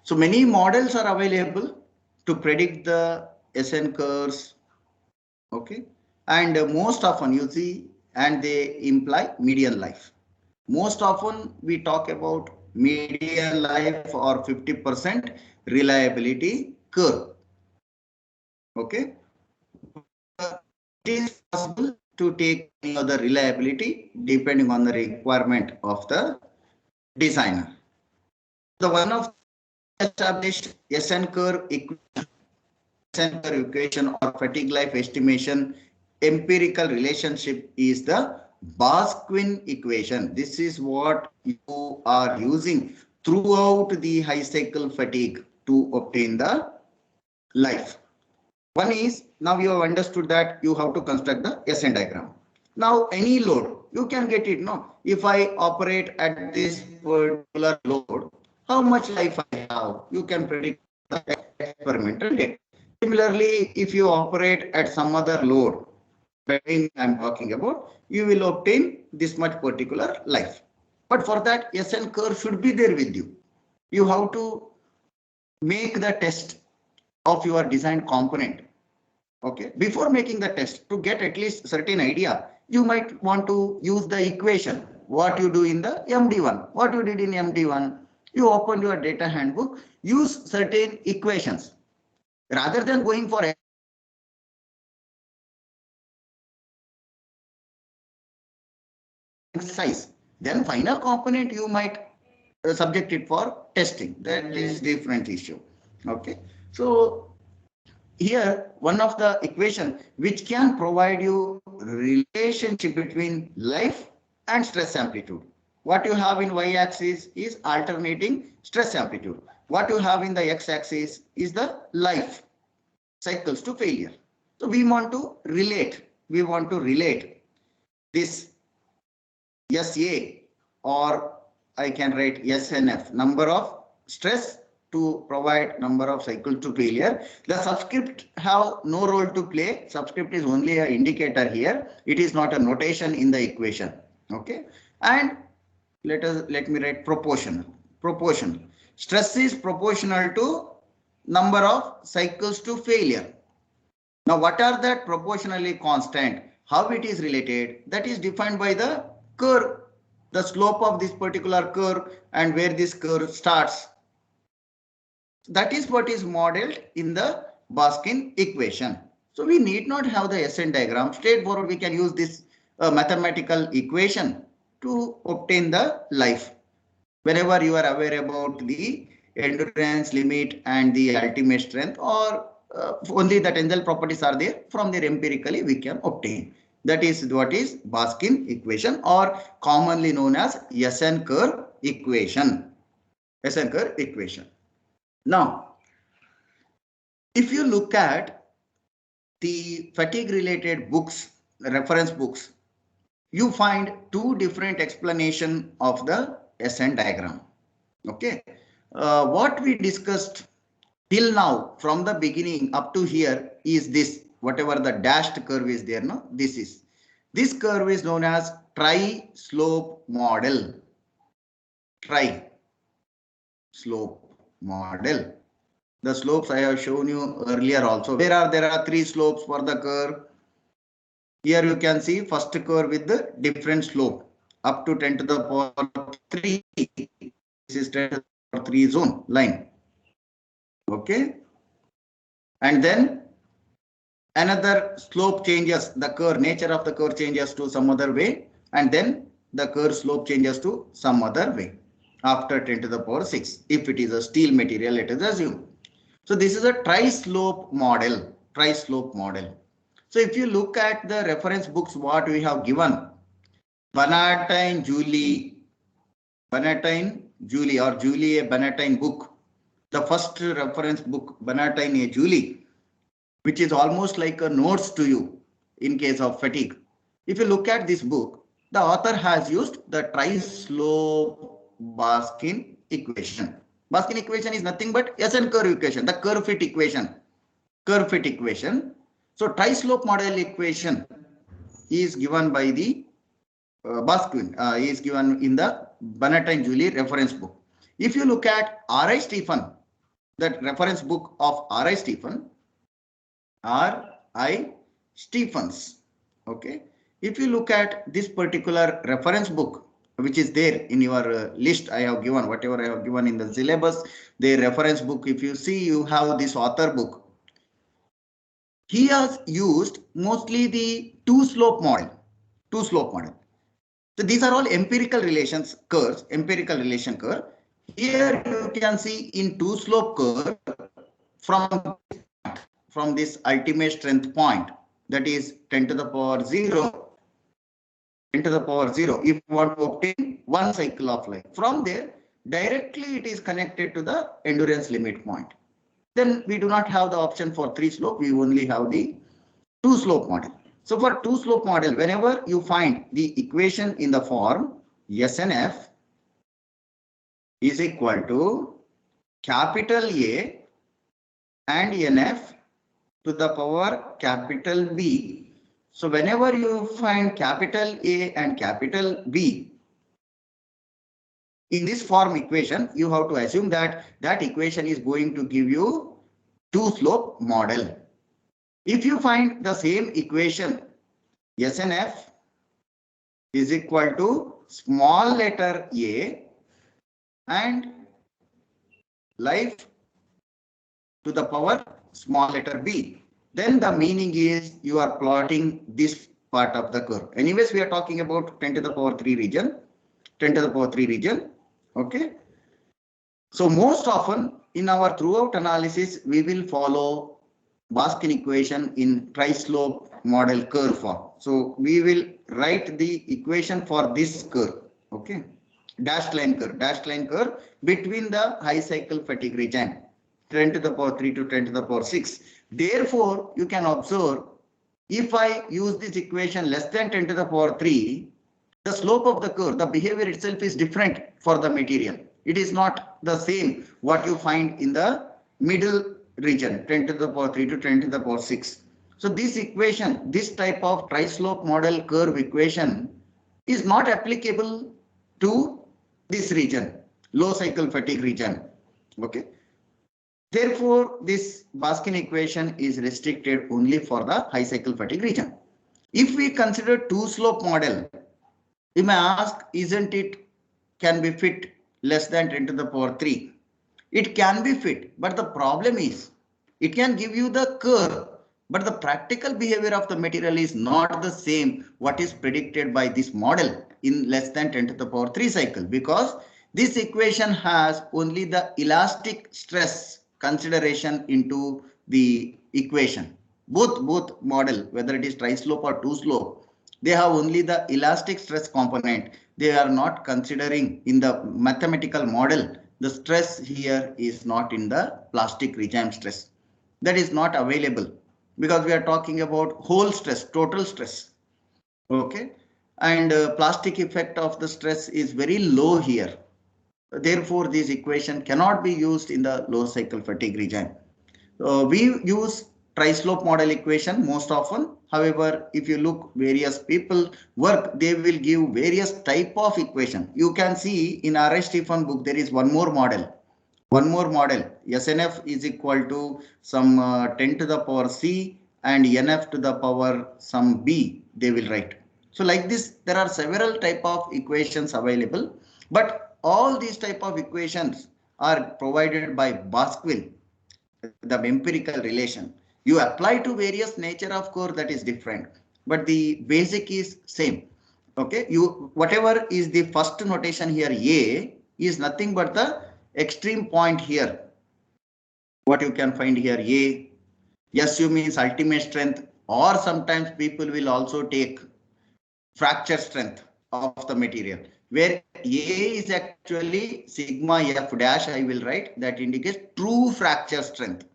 [SPEAKER 1] So many models are available to predict the SN curves. Okay, and most often you see, and they imply median life. Most often we talk about median life or 50% reliability curve. Okay, it is possible to take any other reliability depending on the requirement of the designer. The one of established SN curve equation or fatigue life estimation empirical relationship is the Bas-Quinn equation. This is what you are using throughout the high cycle fatigue to obtain the life. One is, now you have understood that you have to construct the SN diagram. Now any load, you can get it, no? If I operate at this particular load, how much life I have? You can predict the experimental data. Similarly, if you operate at some other load, I'm talking about, you will obtain this much particular life. But for that, SN curve should be there with you. You have to make the test of your design component. Okay, before making the test, to get at least certain idea, you might want to use the equation. What you do in the MD1, what you did in MD1, you open your data handbook, use certain equations rather than going for exercise. Then final component you might subject it for testing. That is different issue. Okay, so here one of the equation which can provide you relationship between life and stress amplitude. What you have in y-axis is alternating stress amplitude. What you have in the x-axis is the life cycles to failure. So we want to relate. We want to relate this SA, or I can write SNF, number of stress to provide number of cycles to failure. The subscript have no role to play. Subscript is only an indicator here. It is not a notation in the equation. Okay. And let me write proportional. Proportional. Stress is proportional to number of cycles to failure. Now, what are that proportionally constant? How it is related? That is defined by the curve, the slope of this particular curve and where this curve starts. That is what is modeled in the Baskin equation. So we need not have the SN diagram. Straightforward, we can use this mathematical equation to obtain the life. Whenever you are aware about the endurance limit and the ultimate strength, or only the tensile properties are there, from there empirically we can obtain. That is what is Baskin equation, or commonly known as SN curve equation. SN curve equation. Now, if you look at the fatigue related books, reference books, you find two different explanations of the SN diagram. Okay. What we discussed till now from the beginning up to here is this, whatever the dashed curve is there, no, this curve is known as tri-slope model. Tri-slope model. The slopes I have shown you earlier also. There are three slopes for the curve. Here you can see first curve with the different slope up to 10 to the power 3. This is 10 to the power 3 zone line. Okay. And then another slope changes, the curve, nature of the curve changes to some other way, and then the curve slope changes to some other way after 10 to the power 6. If it is a steel material, let us assume. So this is a tri-slope model. Tri-slope model. So if you look at the reference books, what we have given, Bannatyne Julie or Julie A. Bannatyne book, the first reference book, Bannatyne A. Julie, which is almost like a notes to you in case of fatigue. If you look at this book, the author has used the tri-slope Baskin equation. Baskin equation is nothing but SN curve equation, the curve fit equation. Curve fit equation. So tri-slope model equation is given by the Baskin, is given in the Bannatyne Julie reference book. If you look at R.I. Stephen, that reference book of R.I. Stephens. Okay. If you look at this particular reference book, which is there in your list, I have given whatever I have given in the syllabus, the reference book, if you see, you have this author book. He has used mostly the two-slope model. So these are all empirical relations curves, empirical relation curve. Here you can see in two-slope curve from this ultimate strength point, that is 10 to the power 0. 10 to the power 0. If you want to obtain one cycle of life, from there directly it is connected to the endurance limit point. Then we do not have the option for three slope. We only have the two slope model. So for two slope model, whenever you find the equation in the form SNF is equal to capital A and NF to the power capital B. So whenever you find capital A and capital B in this form equation, you have to assume that that equation is going to give you two slope model. If you find the same equation, SNF is equal to small letter A and life to the power small letter B, then the meaning is you are plotting this part of the curve. Anyways, we are talking about 10 to the power 3 region, 10 to the power 3 region. Okay. So most often in our throughout analysis, we will follow Baskin equation in tri-slope model curve form. So we will write the equation for this curve. Okay. Dashed line curve between the high cycle fatigue region 10 to the power 3 to 10 to the power 6. Therefore, you can observe if I use this equation less than 10 to the power 3, the slope of the curve, the behavior itself is different for the material. It is not the same what you find in the middle region 10 to the power 3 to 10 to the power 6. So this equation, this type of tri-slope model curve equation is not applicable to this region, low cycle fatigue region. Okay. Therefore, this Baskin equation is restricted only for the high cycle fatigue region. If we consider two slope model, you may ask, isn't it can be fit less than 10 to the power 3? It can be fit, but the problem is it can give you the curve, but the practical behavior of the material is not the same what is predicted by this model in less than 10 to the power 3 cycle, because this equation has only the elastic stress consideration into the equation. Both model, whether it is tri-slope or two-slope, they have only the elastic stress component. They are not considering in the mathematical model. The stress here is not in the plastic regime stress. That is not available because we are talking about whole stress, total stress. Okay. And plastic effect of the stress is very low here. Therefore, this equation cannot be used in the low cycle fatigue region. We use tri-slope model equation most often. However, if you look various people work, they will give various type of equation. You can see in R.I. Stephen book, there is one more model. SNF is equal to some 10 to the power C and NF to the power some B, they will write. So like this, there are several type of equations available, but all these type of equations are provided by Baskin, the empirical relation. You apply to various nature of curve, that is different, but the basic is same. Okay, you whatever is the first notation here, A is nothing but the extreme point here. What you can find here, A, SU means ultimate strength, or sometimes people will also take fracture strength of the material, where A is actually sigma F dash, I will write, that indicates true fracture strength.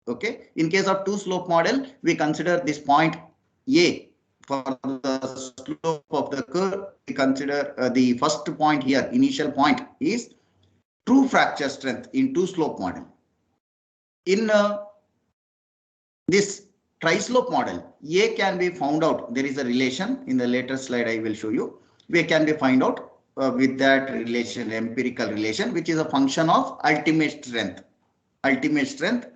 [SPEAKER 1] Okay. In case of two slope model, we consider this point A for the slope of the curve. We consider the first point here, initial point is true fracture strength in two slope model. In this tri-slope model, A can be found out. There is a relation in the later slide I will show you. We can be find out with that relation, empirical relation, which is a function of ultimate strength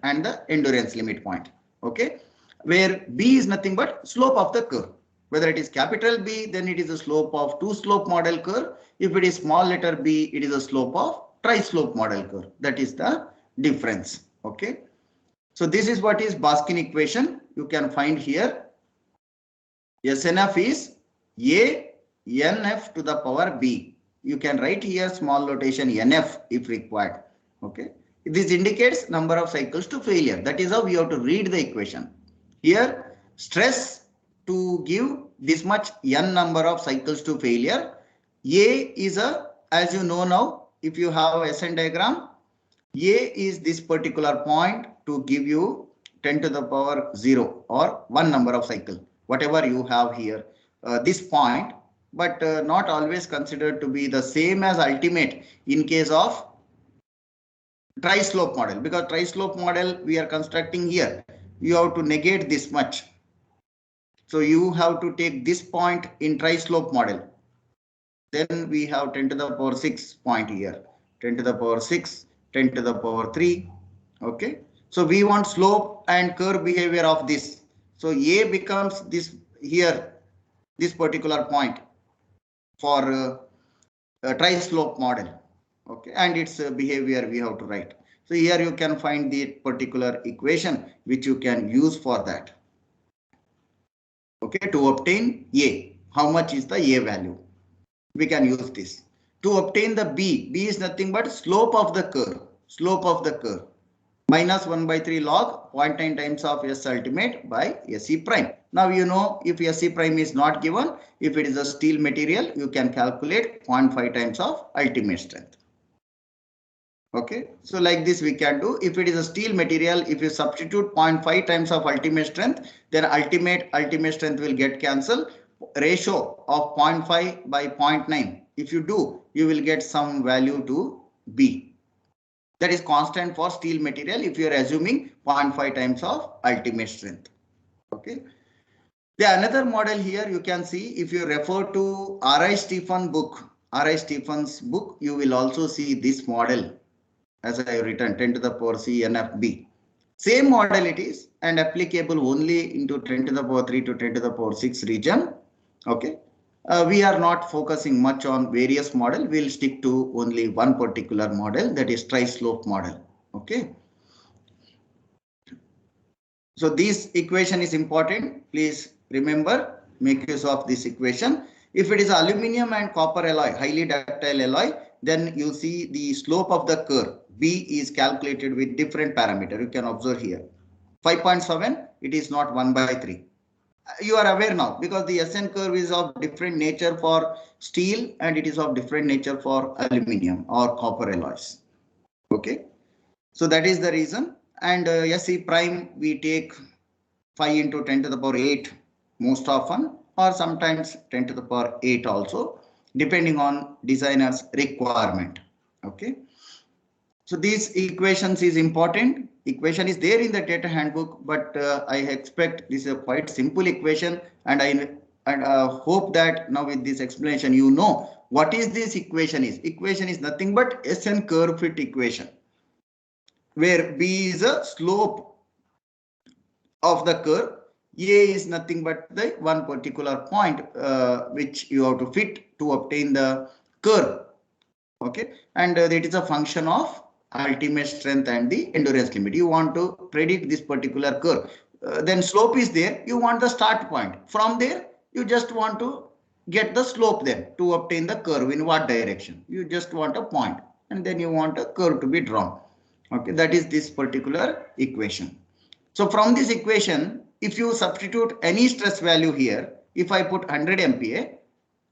[SPEAKER 1] and the endurance limit point. Okay, where B is nothing but slope of the curve. Whether it is capital B, then it is a slope of two slope model curve. If it is small letter b, it is a slope of tri-slope model curve. That is the difference. Okay. So this is what is Baskin equation. You can find here SNF is A NF to the power B. You can write here small notation NF if required. Okay. This indicates number of cycles to failure. That is how we have to read the equation. Here, stress to give this much n number of cycles to failure. A is a, as you know now, if you have a SN diagram, A is this particular point to give you 10 to the power 0 or one number of cycle, whatever you have here, this point, but not always considered to be the same as ultimate in case of tri-slope model, because tri-slope model we are constructing here, you have to negate this much. So you have to take this point in tri-slope model. Then we have 10 to the power 6 point here, 10 to the power 6, 10 to the power 3. Okay. So we want slope and curve behavior of this. So A becomes this here, this particular point for a tri-slope model. Okay. And its behavior we have to write. So here you can find the particular equation which you can use for that. Okay. To obtain A, how much is the A value? We can use this. To obtain the B, B is nothing but slope of the curve. minus 1 by 3 log 0.9 times of S ultimate by SE prime. Now you know if SE prime is not given, if it is a steel material, you can calculate 0.5 times of ultimate strength. Okay, so like this we can do. If it is a steel material, if you substitute 0.5 times of ultimate strength, then ultimate strength will get cancelled. Ratio of 0.5 by 0.9. If you do, you will get some value to B. That is constant for steel material if you are assuming 0.5 times of ultimate strength. Okay. The another model here you can see, if you refer to R.I. Stephen's book, you will also see this model as I have written 10 to the power C NFB. Same model it is and applicable only into 10 to the power 3 to 10 to the power 6 region. Okay. We are not focusing much on various model. We'll stick to only one particular model, that is tri-slope model. Okay. So this equation is important. Please remember, make use of this equation. If it is aluminum and copper alloy, highly ductile alloy, then you see the slope of the curve B is calculated with different parameter. You can observe here 5.7. It is not 1 by 3. You are aware now because the SN curve is of different nature for steel and it is of different nature for aluminum or copper alloys. Okay, so that is the reason. And SE prime we take 5 into 10 to the power 8 most often, or sometimes 10 to the power 8 also, depending on designer's requirement. Okay, so these equations is important. Equation is there in the data handbook, but I expect this is a quite simple equation, and I hope that now with this explanation you know what is this equation is. Equation is nothing but SN curve fit equation, where B is a slope of the curve, A is nothing but the one particular point which you have to fit to obtain the curve. Okay, and it is a function of ultimate strength and the endurance limit. You want to predict this particular curve, then slope is there. You want the start point. From there, you just want to get the slope then to obtain the curve in what direction. You just want a point, and then you want a curve to be drawn. Okay, that is this particular equation. So from this equation, if you substitute any stress value here, if I put 100 MPa,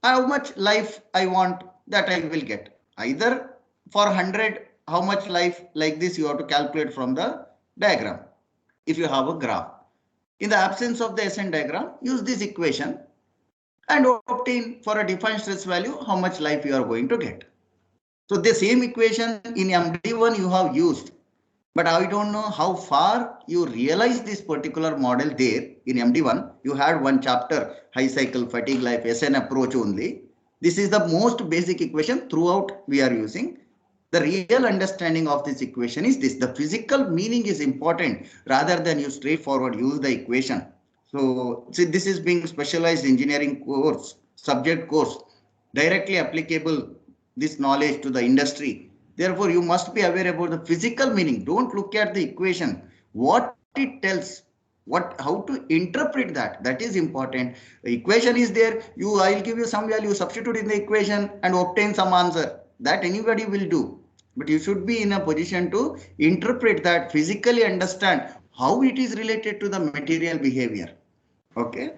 [SPEAKER 1] how much life I want, that I will get. Either for 100, how much life like this you have to calculate from the diagram if you have a graph. In the absence of the SN diagram, use this equation and obtain for a defined stress value how much life you are going to get. So the same equation in MD1 you have used, but I don't know how far you realize this particular model there in MD1. You had one chapter, high cycle fatigue life SN approach only. This is the most basic equation throughout we are using. The real understanding of this equation is this. The physical meaning is important rather than you straightforward use the equation. So see, this is being specialized engineering course, subject course, directly applicable this knowledge to the industry. Therefore, you must be aware about the physical meaning. Don't look at the equation. What it tells, how to interpret that. That is important. The equation is there. I'll give you some value, substitute in the equation and obtain some answer. That anybody will do. But you should be in a position to interpret that, physically understand how it is related to the material behavior. Okay,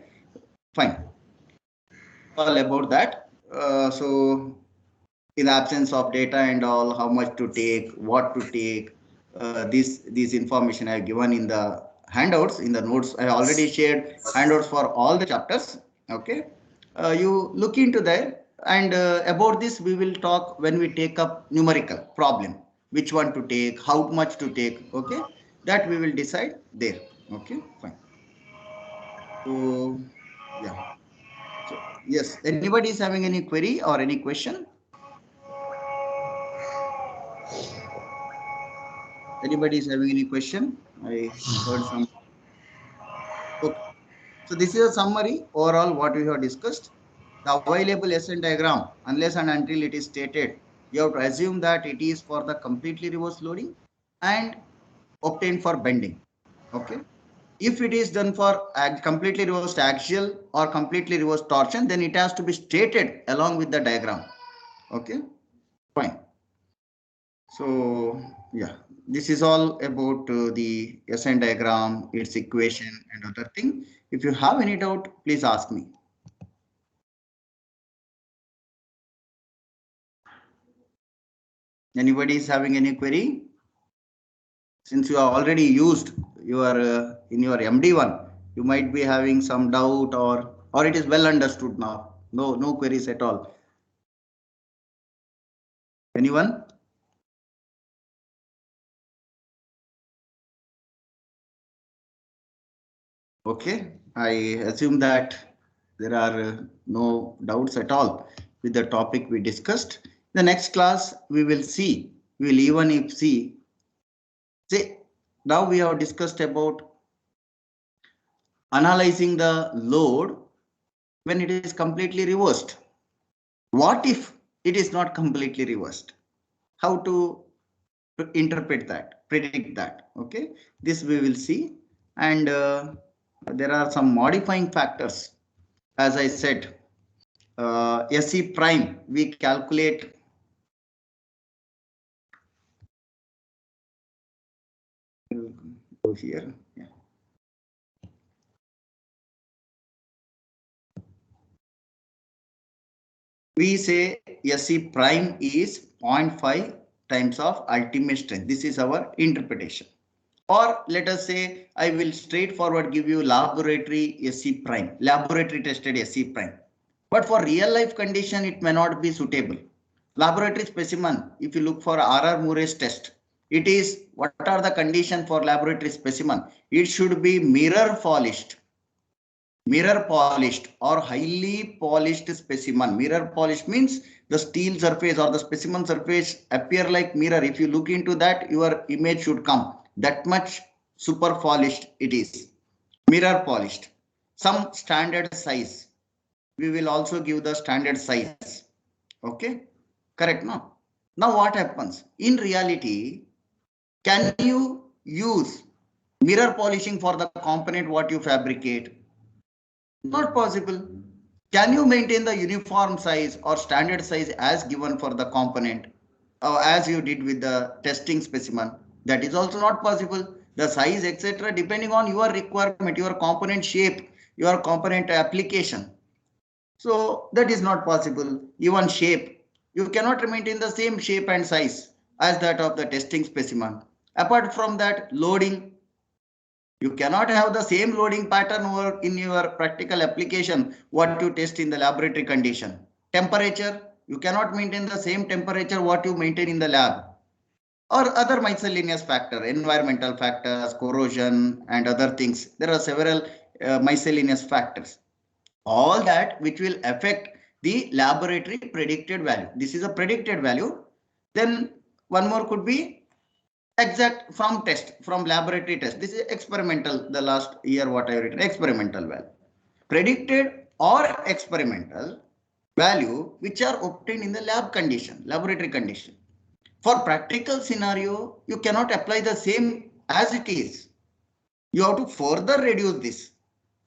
[SPEAKER 1] fine. All about that. So in the absence of data and all, how much to take, what to take, this information I have given in the handouts, in the notes. I already shared handouts for all the chapters. Okay, you look into there, and about this we will talk when we take up numerical problem, which one to take, how much to take. Okay, that we will decide there. Okay, fine. So yeah. So yes, anybody is having any query or any question? Anybody is having any question? I heard some. Okay. So this is a summary overall what we have discussed. The available SN diagram, unless and until it is stated, you have to assume that it is for the completely reverse loading and obtained for bending. Okay. If it is done for completely reversed axial or completely reversed torsion, then it has to be stated along with the diagram. Okay. Fine. So yeah, this is all about the SN diagram, its equation and other thing. If you have any doubt, please ask me. Anybody is having any query? Since you are already used your in your MD1, you might be having some doubt or it is well understood now. No queries at all. Anyone? Okay, I assume that there are no doubts at all with the topic we discussed. The next class we will see, we will even if see, say now we have discussed about analyzing the load when it is completely reversed. What if it is not completely reversed? How to interpret that, predict that? Okay, this we will see. And there are some modifying factors. As I said, SE prime, we calculate go here. Yeah. We say SE prime is 0.5 times of ultimate strength. This is our interpretation. Or let us say I will straightforward give you laboratory SE prime, laboratory tested SE prime. But for real life condition, it may not be suitable. Laboratory specimen, if you look for RR Murray's test, it is what are the condition for laboratory specimen? It should be mirror polished or highly polished specimen. Mirror polished means the steel surface or the specimen surface appear like mirror. If you look into that, your image should come. That much super polished it is. Mirror polished. Some standard size. We will also give the standard size. Okay, correct no? Now what happens? In reality, can you use mirror polishing for the component what you fabricate? Not possible. Can you maintain the uniform size or standard size as given for the component as you did with the testing specimen? That is also not possible. The size etc. depending on your requirement, your component shape, your component application. So that is not possible. Even shape, you cannot maintain the same shape and size as that of the testing specimen. Apart from that, loading, you cannot have the same loading pattern over in your practical application what you test in the laboratory condition. Temperature, you cannot maintain the same temperature what you maintain in the lab. Or other miscellaneous factor, environmental factors, corrosion and other things. There are several miscellaneous factors. All that which will affect the laboratory predicted value. This is a predicted value. Then one more could be exact from test, from laboratory test. This is experimental. The last year what I have written, experimental value. Predicted or experimental value which are obtained in the lab condition, laboratory condition. For practical scenario, you cannot apply the same as it is. You have to further reduce this.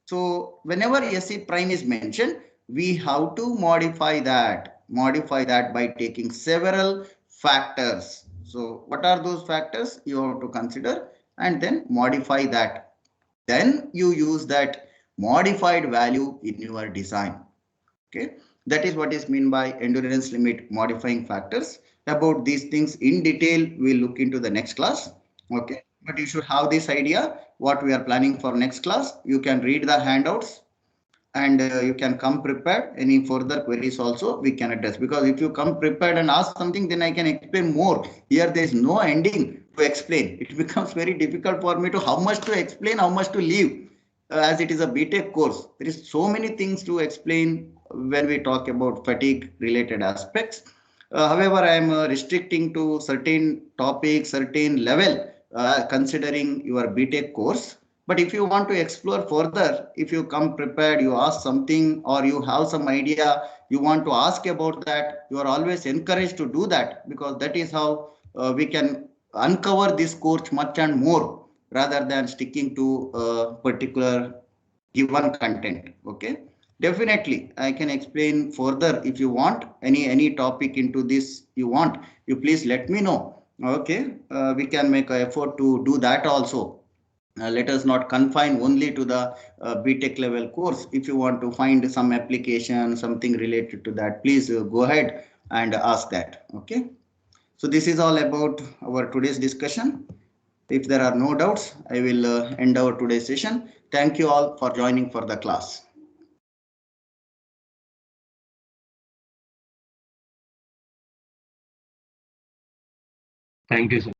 [SPEAKER 1] So whenever SE prime is mentioned, we have to modify that by taking several factors. So what are those factors you have to consider and then modify that. Then you use that modified value in your design. Okay, that is what is meant by endurance limit modifying factors. About these things in detail, we'll look into the next class. Okay, but you should have this idea what we are planning for next class. You can read the handouts and you can come prepared. Any further queries also we can address, because if you come prepared and ask something, then I can explain more. Here there is no ending to explain. It becomes very difficult for me to how much to explain, how much to leave. As it is a BTech course, there is so many things to explain when we talk about fatigue related aspects. However, I am restricting to certain topics, certain level, considering your BTech course. But if you want to explore further, if you come prepared, you ask something or you have some idea, you want to ask about that, you are always encouraged to do that, because that is how we can uncover this course much and more rather than sticking to a particular given content. Okay, definitely I can explain further. If you want any topic into this you want, you please let me know. Okay, we can make an effort to do that also. Let us not confine only to the BTech level course. If you want to find some application, something related to that, please go ahead and ask that. Okay. So this is all about our today's discussion. If there are no doubts, I will end our today's session. Thank you all for joining for the class.
[SPEAKER 2] Thank you, sir.